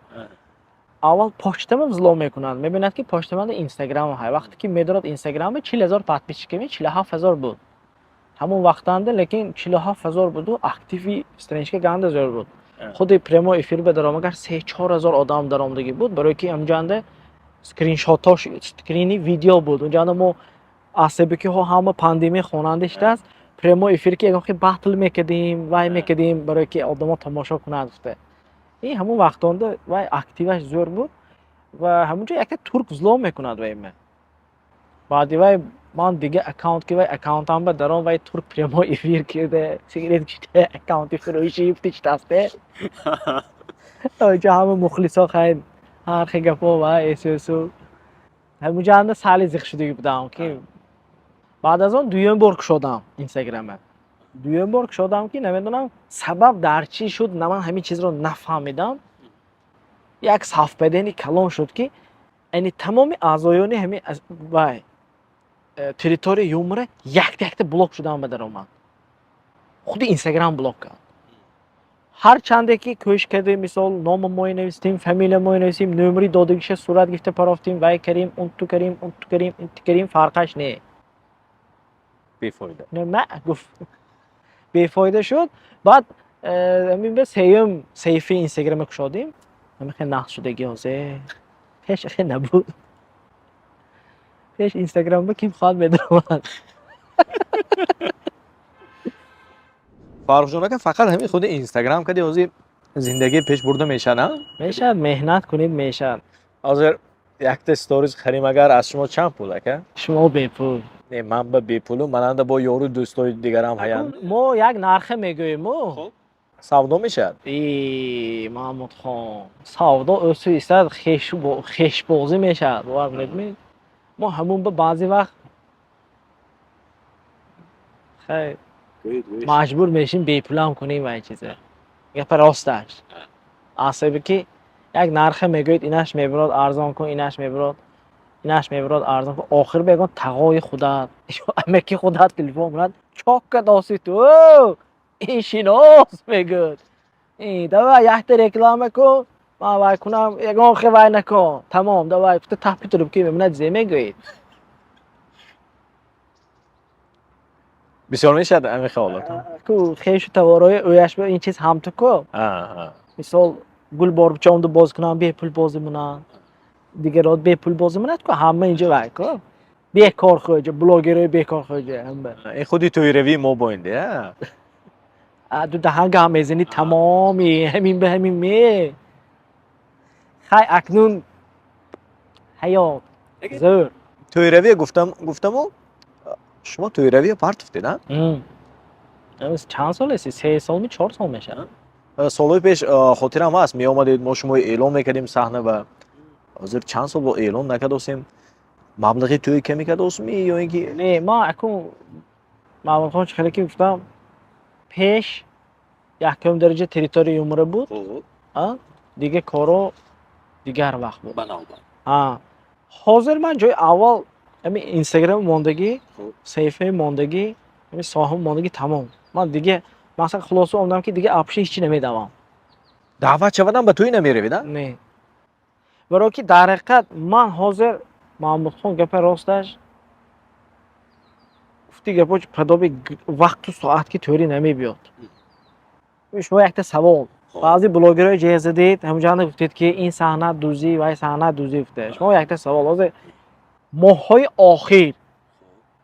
اول پاچتم ظلم میکنن میبیند که پاچتم اینستاگرام های وقتی که میدارد اینستاگرام 40,000 پادپیچ کمی 47,000 بود همون وقتانده لیکن 47,000 بود و اکتیوی استرنج که گنده زور بود خود پرمو افیر به درام اگر 3-4 هزار آدم درآمدگی بود برای که همجانده اسکرین شاتاش اسکرینی ویدیو بود اونجا ما عصبی که همه پاندمی خوانندش است پرمو افیر که اگه باتل میکردیم وای میکردیم برای که آدما تماشا کنند این همون وقتانده وای اکتیوش زور بود و همونجا یک ترک ظلم میکند وای من بعدی وای من دیگه اکانت که وای اکانتم به درام وای ترک پرمو افیر کرده سیگرت کشیده اکانتی فروشی افتش دسته اونجا همه مخلصا خیلی هر خیگپا و اسسو همونجا هم سالی زیخ شده بودم که بعد از اون دویم بار شدم اینستاگرامه دویم بار شدم که نمیدونم سبب در چی شد نه من همین چیز رو نفهمیدم یک صفحه کلان شد که یعنی تمام اعضایان همین وای تریتوری یومره یک بلاک شدم به درام خود اینستاگرام بلاک کرد هر چنده که کوشش کردیم مثال نام ما نوشتیم فامیل ما نوشتیم نمره دادگیش صورت گرفته پرافتیم وای کریم اون تو کریم اون تو کریم این تو کریم فرقش نه بفایده نه گفت بیفایده شد بعد همین به سیم صفحه اینستاگرام کشادیم همین خیلی نقص شدگی هازه پیش خیلی نبود پیش اینستاگرام با کیم خواهد بدرمند фаррухҷон ака фақат ҳамин худи инстаграм кади ҳозир зиндагӣ пеш бурда меша на میشد مهنت کنید میشد ҳозир якта сториз харим агар аз шумо чанд пул ака شما بیپول не ман ба бепулу мананда бо ёру дӯстои дигарам ҳаянд ما یک نرخه میگوییم ما савдо мешавад ای محمود خان سودا اوسو ایستاد خیش بازی میشد ما همون به بعضی وقت خیلی مجبور میشیم بیپولم کنیم و این چیزه. گپ راستش. عصبی که یک نرخ میگوید اینش میبرد ارزان کن اینش میبرد اینش میبرد ارزان کن آخر بگن تقای خودت اما کی خودت تلفن کنند چاک داستی تو این شناس میگوید این دوای یک رکلام کن ما وای کنم یگان خوای نکن تمام دوای تو تپی تو که میموند زی میگوید بسیار میشد همین خیالات. کو خیش توارای اویش به این چیز هم تو کو مثال گل بار چوند باز کنم به پول بازی مونن دیگه راد به پول بازی مونن که همه اینجا وای کو بیکار خوجه بلاگرای بیکار خوجه همه این خودی توی روی ما باینده دو دهنگ هم میزنی تمامی همین به همین می خی اکنون حیات زور توی روی گفتم و شما توی روی پارت نه؟ امروز چند سال هستی؟ 3 سال 4 سال میشه سالهای پیش خاطرم هست می آمدید ما شما اعلام میکردیم صحنه و حاضر چند سال با اعلام نکردیم مبلغی توی کمی کردیم یا اینکه نه ما اکنون معمول خان خیلی که گفتم پیش یکم درجه تریتوری عمره بود دیگه کارو دیگر وقت بود حاضر من جای اول همین اینستاگرام ماندگی صفحه ماندگی همین ساهم ماندگی تمام من دیگه مثلا خلاصه اومدم که دیگه اپش هیچی نمیدوام دعوت شدم به توی نمیری نه برای که در حقیقت من حاضر محمود خان گپ راستش گفتی گپ پدابی وقت و ساعت که طوری نمیبیاد شما یک سوال بعضی بلاگرای جایزه دید همونجا گفتید که این صحنه دوزی و این صحنه دوزی گفته شما یک سوال حاضر ماهای آخر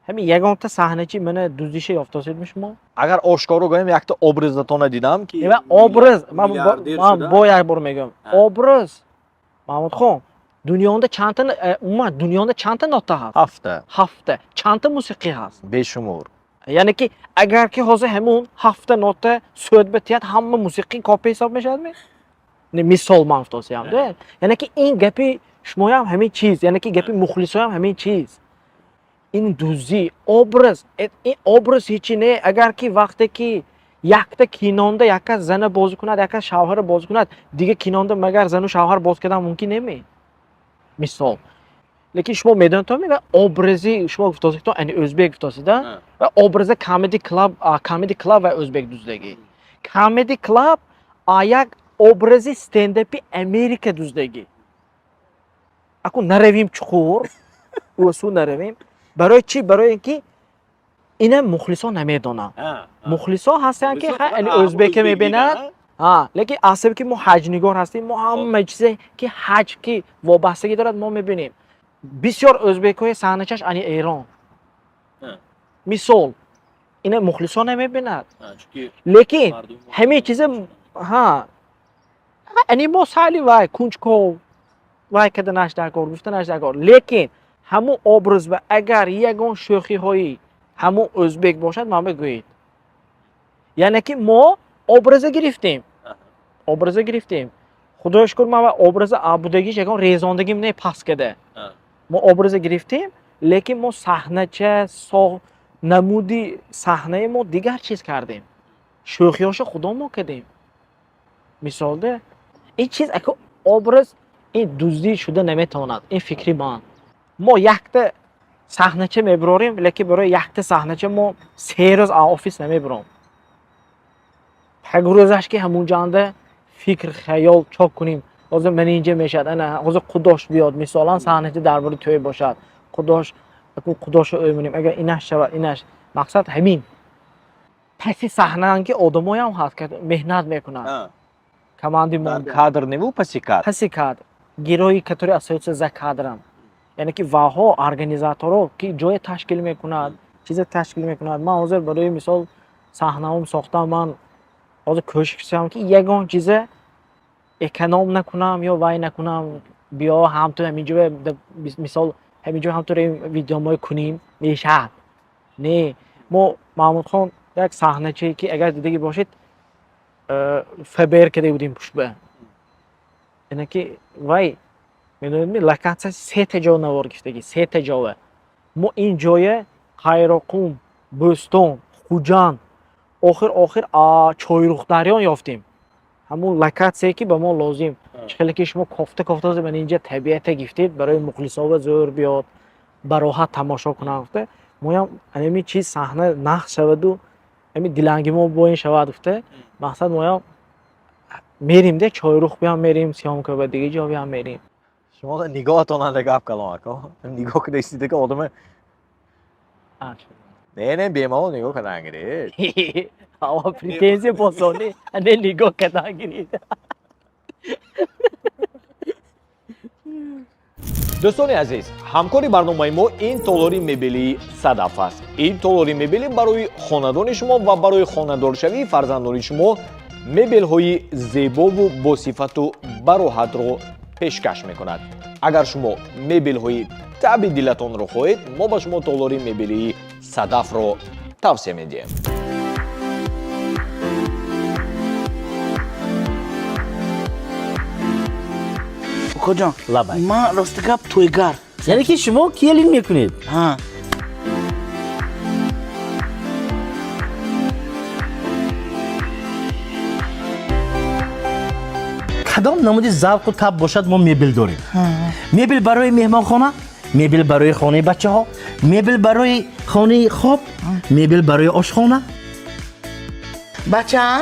همین یگان تا صحنه چی من دوزیش یافتید میشم اگر آشکارو گویم یک تا ابرزتون دیدم که ابرز من با یک بار میگم ابرز محمود خان دنیاده چند تا دنیاده چند تا نوتا هست هفته چند تا موسیقی هست بیشمار یعنی که اگر که حاضر همون هفته نوتا سود بتیاد همه موسیقی کپی حساب میشد نه مثال من افتادم ده یعنی که این گپی شما هم همین چیز یعنی که گپی مخلصا هم همین چیز این دوزی ابرز این ابرز هیچی نه اگر که وقتی که یک تا کینانده یک زن باز کند یک شوهر باز کند دیگه کینانده مگر زن و شوهر باز کردن ممکن نمی مثال لیکن شما میدون تو میگه ابرزی شما گفتید تو ان ازبک گفتید و ابرز کمدی کلاب و ازبک دوزدگی کمدی کلاب یک ابرزی استنداپی امریکا دوزدگی اكو نرویم چخور وسو نرویم برای چی برای اینکه اینا مخلصا نمیدونن مخلصا هستن که خیلی ازبک میبینن لیکن اصلا که ما حج نگار هستیم ما همه چیزی که حج کی وابستگی دارد ما میبینیم بسیار ازبکای صحنه چش انی ایران مثال اینا مخلصا نمیبینند لیکن همه چیز انی ما سالی وای کنجکاو وای کده نشده کار گفته نشده کار لیکن همون ابرز و اگر یگان شوخی هایی همون ازبک باشد ما بگویید یعنی که ما ابرز گرفتیم خدایش کن ما ابرز عبودگیش یگان ریزاندگیم نه پس کده ما ابرز گرفتیم لیکن ما صحنه چه نمودی صحنه ما دیگر چیز کردیم شوخیاش خدا ما کردیم مثال ده این چیز اگه ابرز این دوزی شده نمیتواند این فکری ما یک تا صحنه چه میبراریم لیکن برای یک تا صحنه چه ما 3 روز آفیس نمیبرم یک روزش که همون جانده فکر خیال چاک کنیم حاضر من اینجا میشد انا حاضر خداش بیاد مثلا صحنه درباره توی باشد خداش رو میبینیم اگر اینش شود اینش مقصد همین پسی صحنه که آدمایی هم هست که مهنت میکنن کماندی ما کادر نمو پسی کادر گیروی کتوری اساس ز کادرم یعنی که واها ارگانیزاتورو که جای تشکیل میکنند چیز تشکیل میکنند من حاضر برای مثال صحنه‌ام ساختم من حاضر کوشش کردم که یگان چیز اکنام نکنم یا وای نکنم بیا هم تو همینجا مثال همینجا هم تو ویدیو ما کنیم میشه نه ما محمود خان یک صحنه چی که اگر دیدگی باشید فبر کرده بودیم پشت به یعنی که وای میدونید لکات 3 تا جا نوار گفتگی 3 تا جا ما این جای خیرقوم بستان خوجان охир чойрухдариён ёфтем. ҳамун локатсие ки ба мо лозим. Чихеле ки шумо кофта зебани инҷа табиата гифтед барои мухлисова зӯр биёд, ба роҳат тамошо кунанд гуфта. Моям ҳамин чиз саҳна нақш шаваду ҳамин дилангимо бо ин шавад гуфта. Мақсад моям мерим де чойрух биям мерим, сиёмка ба диги ҷо биям мерим. шумо нигоҳатонанда гап калом ака. Нигоҳ кардастед ки одаме не бемалол нигоҳ кардангиред. Ава претензия босони не нигоҳ кардангиред. дӯстони азиз, ҳамкори барномаи мо ин толори мебелии Садаф аст. Ин толори мебели барои хонадони шумо ва барои хонадоршавии фарзандони шумо мебелҳои зебову босифату бароҳатро пешкаш мекунад. Агар шумо мебелҳои таби дилатонро хоҳед, мо ба шумо толори мебелии Садафро тавсия медиҳем. Коҷон, Лабай. ман рости гап тӯйгар. یعنی که شما کیلین میکنید؟ ها. کدام نمودی ذوق و تب باشد ما میبل داریم. میبل برای مهمانخانه، میبل برای خانه بچه ها، میبل برای خانه خواب، میبل برای آشخانه. بچه‌ها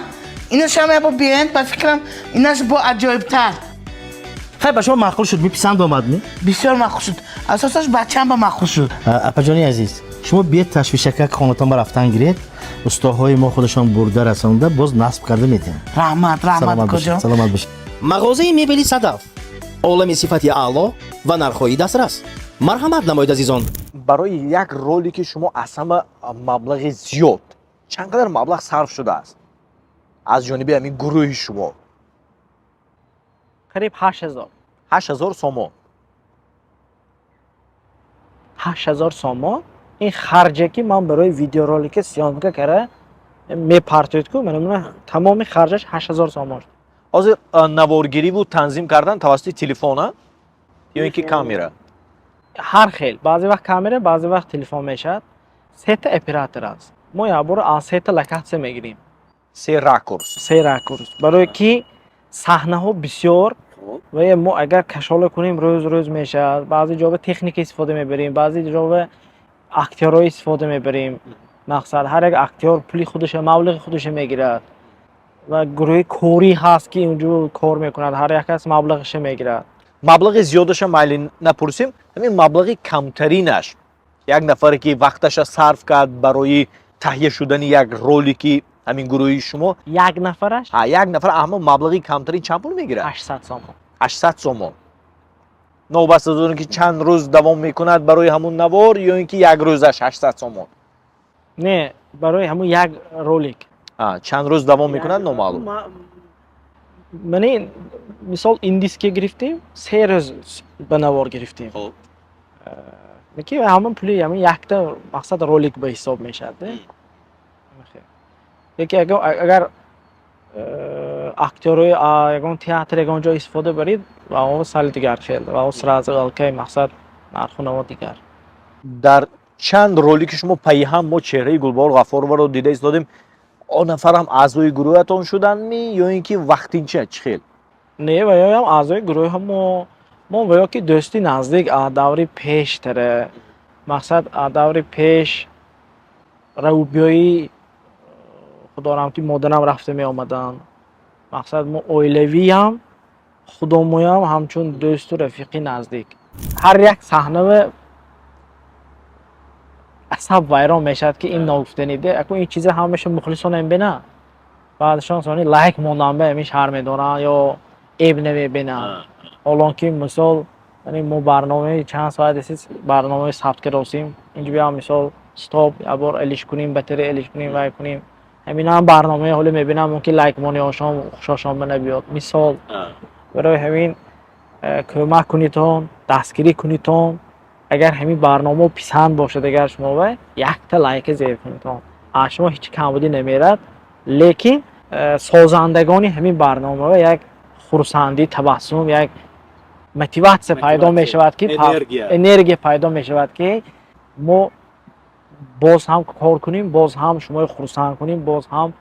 اینو شما با بیاین با فکرم ایناش با عجایب‌تر. خیلی به شما معقول شد میپسند آمد می؟ بسیار معقول شد. اساسش بچه‌ام با معقول شد. اپاجانی عزیز، شما بیاید تشویشک خانه‌تان را رفتن گیرید. استادهای ما خودشان برده رسانده باز نصب کرده میتین. رحمت کجا؟ سلامت باشید. مغازه میبلی صدف. عالم صفتی اعلا و نرخ‌های دسترس. مرحمت نمایید عزیزان. барои як ролики шумо аз ҳама маблағи зиёд чанд қадар маблағ сарф шудааст аз ҷониби ҳамин гурӯҳи шумо? қариб 8000. 8000 сомон. 8000 сомон. ин харҷе ки ман барои видеоролика сиёмка кара мепартоид ку мана тамоми харҷаш 8000 сомон шуд. ҳозир наворгириву танзим кардан тавассути телефона ё ин ки камера? ҳар хел. баъзе вақт камера, баъзе вақт телефон мешавад. сета оператор аст. мо якбора аз сета локатсия мегирем. се ракурс. се ракурс. барое ки саҳнаҳо бисёр ва мо агар кашола кунем рӯз мешавад. баъзе ҷоба техника истифода мебарем, баъзе ҷоба актёрҳо истифода мебарем. мақсад ҳар як актёр пули худаш, маблағи худаш мегирад. ва гурӯҳи корӣ ҳаст ки онҷо кор мекунад. ҳар як кас маблағаш мегирад. маблағи зиёдаша майли напурсем, ҳамин маблағи камтаринаш як нафаре ки вақташа сарф кард барои таҳия шудани як ролики ҳамин гурӯҳи шумо, як нафараш як нафар аммо маблағи камтарин чанд пул мегирад? 800 сомон. 800 сомон. новбаста аз он ки чанд рӯз давом мекунад барои ҳамун навор ё ин ки як рӯзаш 800 сомон? Не, барои ҳамун як ролик. чанд рӯз давом мекунад номаълум. мани мисол индиске гирифтем, 3 рӯз ба навор гирифтем. ки ҳамон пули ҳамин якта мақсад ролик ба ҳисоб мешавад. яке агар актёрҳои ягон театр ягон ҷо истифода барид ва сали дигар хел ва сразу алкай мақсад нархунаво дигар. дар чанд ролики шумо пайҳам мо чеҳраи Гулбахор Ғафуроваро дида истодем. он нафарам аъзои гурӯҳатон шуданми ё ин ки вақтинча чӣ хел? Не, ва ёам аъзои гурӯҳ мо ва ё ки дӯсти наздик даври пеш таре. мақсад даври пеш равубиёи худорамти моданам рафта меомаданд. мақсад мо оилавиям худомоям ҳамчун дӯсту рафиқи наздик. ҳар як саҳнава асаб вайрон мешавад ки ин ногуфтаниде аку ин чиза ҳамаша мухлисона мебина. баъдшон сони лайк монданба ҳамин шаҳр медоранд ё эб намебинанд. ҳолон ки мисол мо барномаи чанд соат расид барномаи сабт кардостим. инҷо биям мисол стоп ябор элиш кунем, батаре элиш кунем, вай кунем. ҳаминам барномаи ҳоле мебинам ки лайк мони ошом хушошонба набиёд. мисол барои ҳамин кӯмак кунитон, дастгирӣ кунитон. агар ҳамин барнома писанд бошад, агар шумо ва якта лайка зеб кунитон, аз шумо ҳеҷ камбудӣ намерад. лекин созандагони ҳамин барнома ва як хурсандӣ, табассум, як мотиватсия пайдо мешавад ки энергия пайдо мешавад ки мо باز هم کار کنیم، باز هم شما خرسند کنیم، باز هم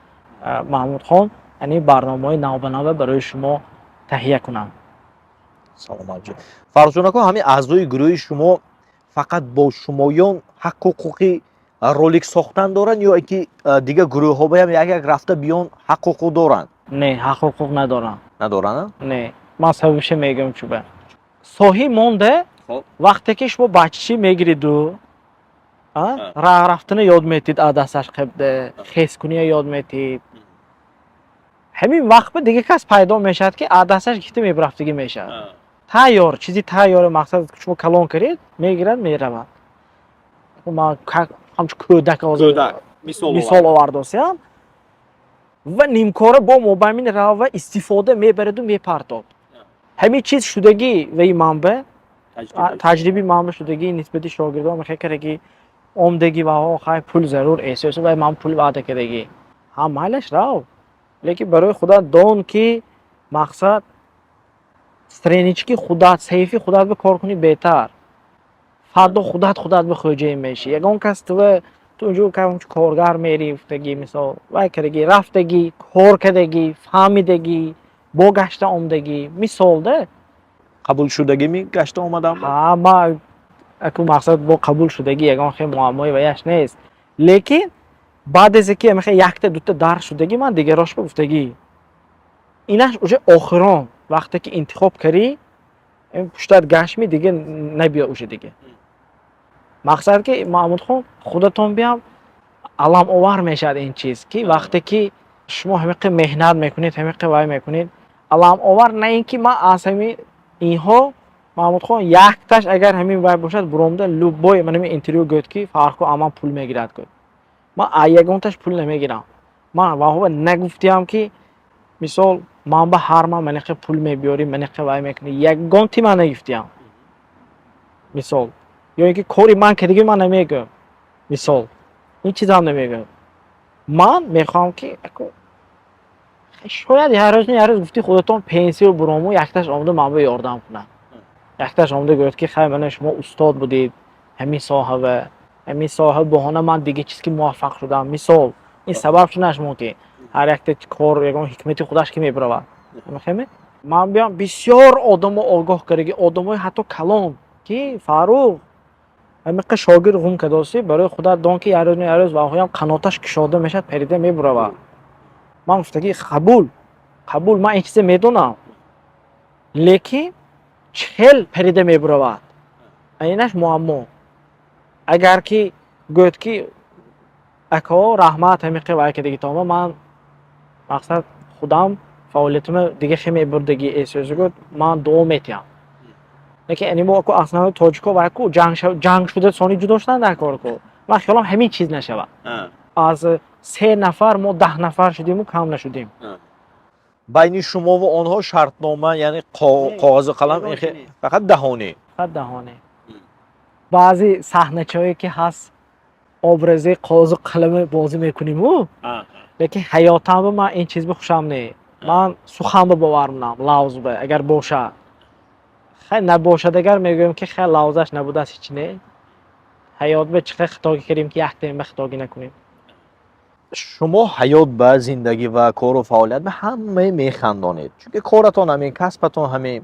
محمود خان یعنی برنامه‌های نو به نو برای شما تهیه کنم. саломат ҷӣ. Фарзон ака, ҳамин аъзои гурӯҳи шумо фақат бо шумоён ҳаққу ҳуқуқи ролик сохтан доранд ё ки дигар гурӯҳҳо ҳам як рафта биён ҳаққу ҳуқуқ доранд? Не, ҳақ ҳуқуқ надорам. Надоранд? Не, ман сабабиш мегӯям чӯба. Соҳӣ монда вақте ки шумо баччи мегириду, рах рафтани ёд метид, адасаш қебда, хескуния ёд метид. ҳамин вақт ба дигар кас пайдо мешавад ки адасаш гифта мебарафтагӣ мешавад. Тайёр, чизи тайёр, мақсад шумо калон каред, мегирад, меравад. Ман ҳамчун кӯдак мисол овардосям ва нимкора бо мобайни рава истифода мебараду мепартод. ҳамин чиз шудагӣ ваи манба, таҷриби манба шудагӣ нисбати шогирдон мехекараги омдагӣ ва хай пул зарур эҳсос ва ман пул ваъда кардагӣ. Ҳа майлаш рав. Лекин барои худат дон ки мақсад странички худат, саҳифи худат ба кор кунӣ беҳтар. Фардо худат ба хуҷаи мешӣ. Ягон кас ту унҷо коргар мери уфтагӣ, мисол вай кардагӣ, рафтагӣ, кор кардагӣ, фаҳмидагӣ, бо гашта омдагӣ, мисол да. Қабул шудагӣ ми гашта омадам? Ҳа, ма аку мақсад бо қабул шудагӣ ягон хел муаммои ваяш нест. Лекин баъд аз ки мехе якта дута дарс шудагӣ, ман дигарош ба гуфтагӣ. Инаш уже охирон вақте ки интихоб карӣ, пуштат гашми дига набиё уже дига. Мақсад ки Маҳмуд хон худатон биям алам овар мешавад ин чиз ки вақте ки шумо ҳамиқи меҳнат мекунед, ҳамиқи вай мекунед, алам овар на ин ки ман аз ҳамин инҳо Маҳмуд хон якташ агар ҳамин вай бошад буромда любой ман ҳамин интервю гӯд ки фарқу аман пул мегирад гӯд. Ман ягонташ пул намегирам. Ман ваҳова нагуфтиам ки мисол ман ба ҳар ман маниқи пул мебиёрӣ, маниқи вай мекунӣ. Ягонти ман нагуфтиам. Мисол ё ин ки кори ман кардагӣ ман намегӯям. Мисол ин чизам намегӯям. Ман мехоҳам ки шояд ярӯз гуфти худатон пенсию бурому якташ омада ман ба ёрдам кунад. Якташ омада гӯяд ки хай мана шумо устод будед ҳамин соҳава, ҳамин соҳа баҳона ман дига чиз ки муваффақ шудам. Мисол ин сабаб шуд нашмо ки ҳар якта кор ягон ҳикмати худаш ки мебаравад. Мефаҳмед? Ман биям бисёр одамо огоҳ кардагӣ, одамои ҳатто калон ки Фарух ҳамиқа шогирд ғум кадоси барои худат дон ки ярӯз ваҳоям қаноташ кушода мешавад, парида мебаравад. Ман гуфтагӣ қабул, ман ин чиза медонам. Лекин чел парида мебаравад. Инаш муаммо. Агар ки гӯд ки ако раҳмат ҳамиқи вай кардагӣ тома ман мақсад худам фаъолиятима дига хе мебурдагӣ эҳсоси гӯд ман дуо метиҳам. Лекин анимо аку аслан тоҷико ва аку ҷанг шуда сони ҷудо шудан дар кор ко. Ман хиёлам ҳамин чиз нашавад. Аз 3 нафар мо 10 нафар шудиму кам нашудем. Байни шумо ва онҳо шартнома, яъне коғозу қалам фақат даҳонӣ. Фақат даҳонӣ. Баъзи саҳначае ки ҳаст образи коғозу қаламе бозӣ мекуниму. Лекин ҳаётан ман ин чиз ба хушам не. Ман сухан ба бовар мунам, лавз ба агар бошад. Хай набошад агар мегӯям ки хай лавзаш набудааст ҳеч не. ҳаёт ба чиқа хитогӣ кардем ки як тайма хитогӣ накунем. Шумо ҳаёт ба зиндагӣ ва кору фаъолият ба ҳамаи механдонед. Чунки коратон ҳамин, касбатон ҳамин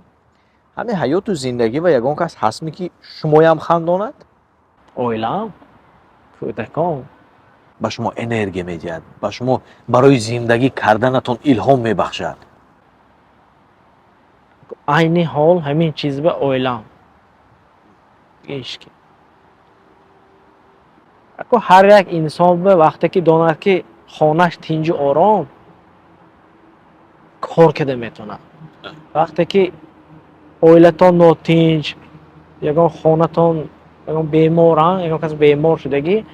ҳаёту зиндагӣ ва ягон кас ҳастми ки шумоям хандонад? Оилам, кӯдакон ба шумо энергия медиҳад, ба шумо барои зиндагӣ карданатон илҳом мебахшад. айни ҳол ҳамин чиз ба оилам. ишки аку ҳар як инсон ба вақте ки донад ки хонаш тинҷу ором кор карда метавонад. Вақте ки оилатон нотинҷ, ягон хонатон ягон беморан, ягон кас бемор шудагӣ,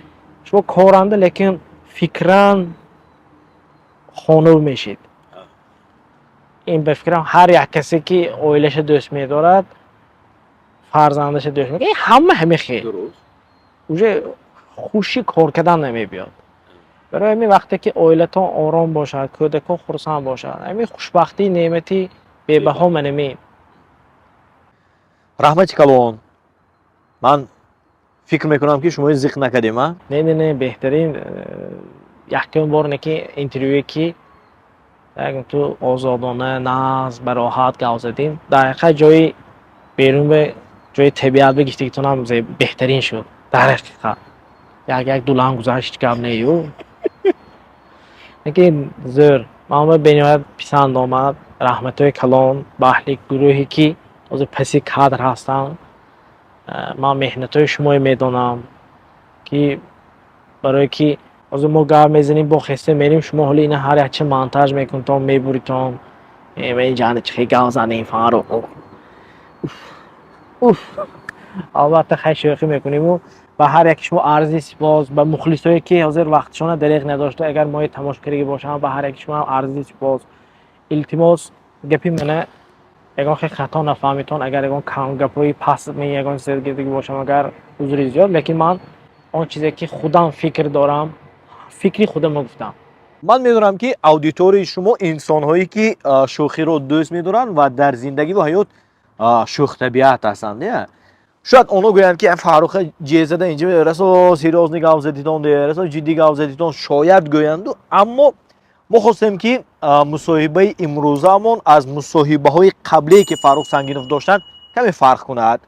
шумо коранда лекин фикран хонур мешед. ин ба фикрам ҳар як касе ки оилаша дӯст медорад, фарзандаша дӯст медорад, ҳама ҳамихе уже хуши кор кардан намебиёд. барои ҳамин вақте ки оилатон ором бошад, кӯдакон хурсанд бошад, ҳамин хушбахтии неъмати бебаҳо манамин. Раҳмати калон. Ман فکر میکنم که شما ذکر نکردیم ها. نه بهترین یکم بار نکی اینترویو کی اگر تو آزادانه ناز به راحت گاو زدیم دقیقا جای بیرون به جای طبیعت بگیشتی که تو هم بهترین شد در حقیقت یک دولان گذاشت گاو نیو نکی زر ما به نهایت پسند آمد رحمتای کلان بحلی گروهی که از پسی کادر هستن ما مهنتای شما میدونم که برای که از ما گاو میزنیم با خسته میریم شما حالا اینا هر چه مانتاژ میکنتم میبریتم این جان چه گاو زنیم فارو اوف البته خیلی شوخی میکنیم و به هر یک شما عرضی سپاس به مخلصایی که حاضر وقتشون دریغ نداشته اگر ما تماشاگری باشم به هر یک شما عرضی سپاس التماس گپی منه اگر خیلی خطا نفهمیتون اگر اگر کم گپی پس می اگر سرگردگی باشم اگر عذری زیاد لیکن من آن چیزی که خودم فکر دارم فکری خودم گفتم من میدونم که اودیتوری شما انسان هایی که شوخی رو دوست میدارن و در زندگی و حیات شوخ طبیعت هستند نه شاید اونا گویند که فاروق جیزده اینجا رسو سیریوس نگاه زدیتون ده رسو جدی گاو زدیتون شاید گویند اما ما خواستیم که مصاحبه امروزمون از مصاحبه های قبلی که فاروق سنگینوف داشتن کمی فرق کند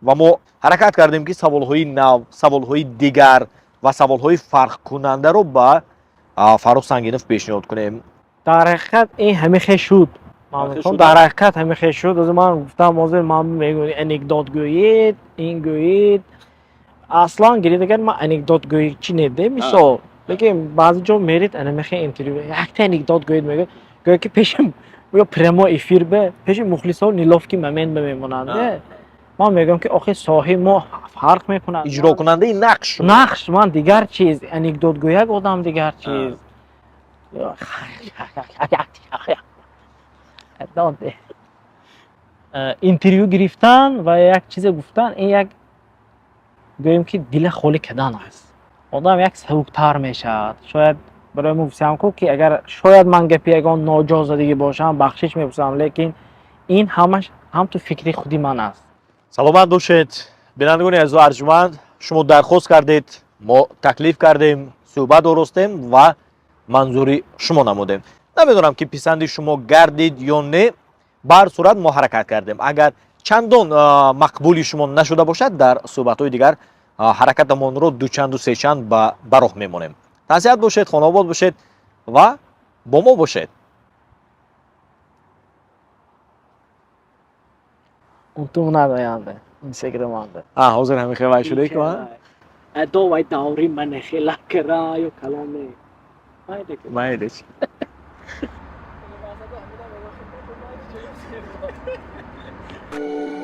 و ما حرکت کردیم که سوال های نو سوال های دیگر و سوال های فرق کننده رو با فاروق سنگینوف پیشنهاد کنیم. در حقیقت این همه خیلی شد در حقیقت همه خیلی شد از من گفتم موضوع من میگم انکدوت گویید این گویید اصلا گرید اگر من انکدوت گویی چی نده مثال لیکن بعضی جا میرید انا میخوای اینترویو یک تا انکدوت گویید میگه گویا که پیشم یا پرمو افیر به پیش مخلصا نیلوف که ممن بموننده من میگم که آخه صاحب ما فرق میکنه اجرا کننده نقش من دیگر چیز انکدوت گویی آدم دیگر چیز اینترویو گرفتن و یک چیز گفتن این یک گویم که دل خالی کردن است آدم یک سبکتر میشد شاید برای مفسیم کو که اگر شاید من گپی اگر ناجازدگی باشم بخشش میپرسم لیکن این همش هم تو فکری خودی من است. سلامت باشید بینندگان عزیز و ارجمند شما درخواست کردید ما تکلیف کردیم صحبت درستیم و منظوری شما نمودیم نمیدونم که پسندی شما گردید یا نه بر صورت ما حرکت کردیم اگر چندان مقبولی شما نشده باشد در صحبت های دیگر حرکتمون رو دوچند و سه چند به راه میمونیم. نصیحت باشید خانه آباد باشید و با ما باشید. اون تو نداینده اینستاگرام انده حاضر همین خیلی شده که من ادو وای داوری من خیلی کرایو کلامه مایدش Thank you.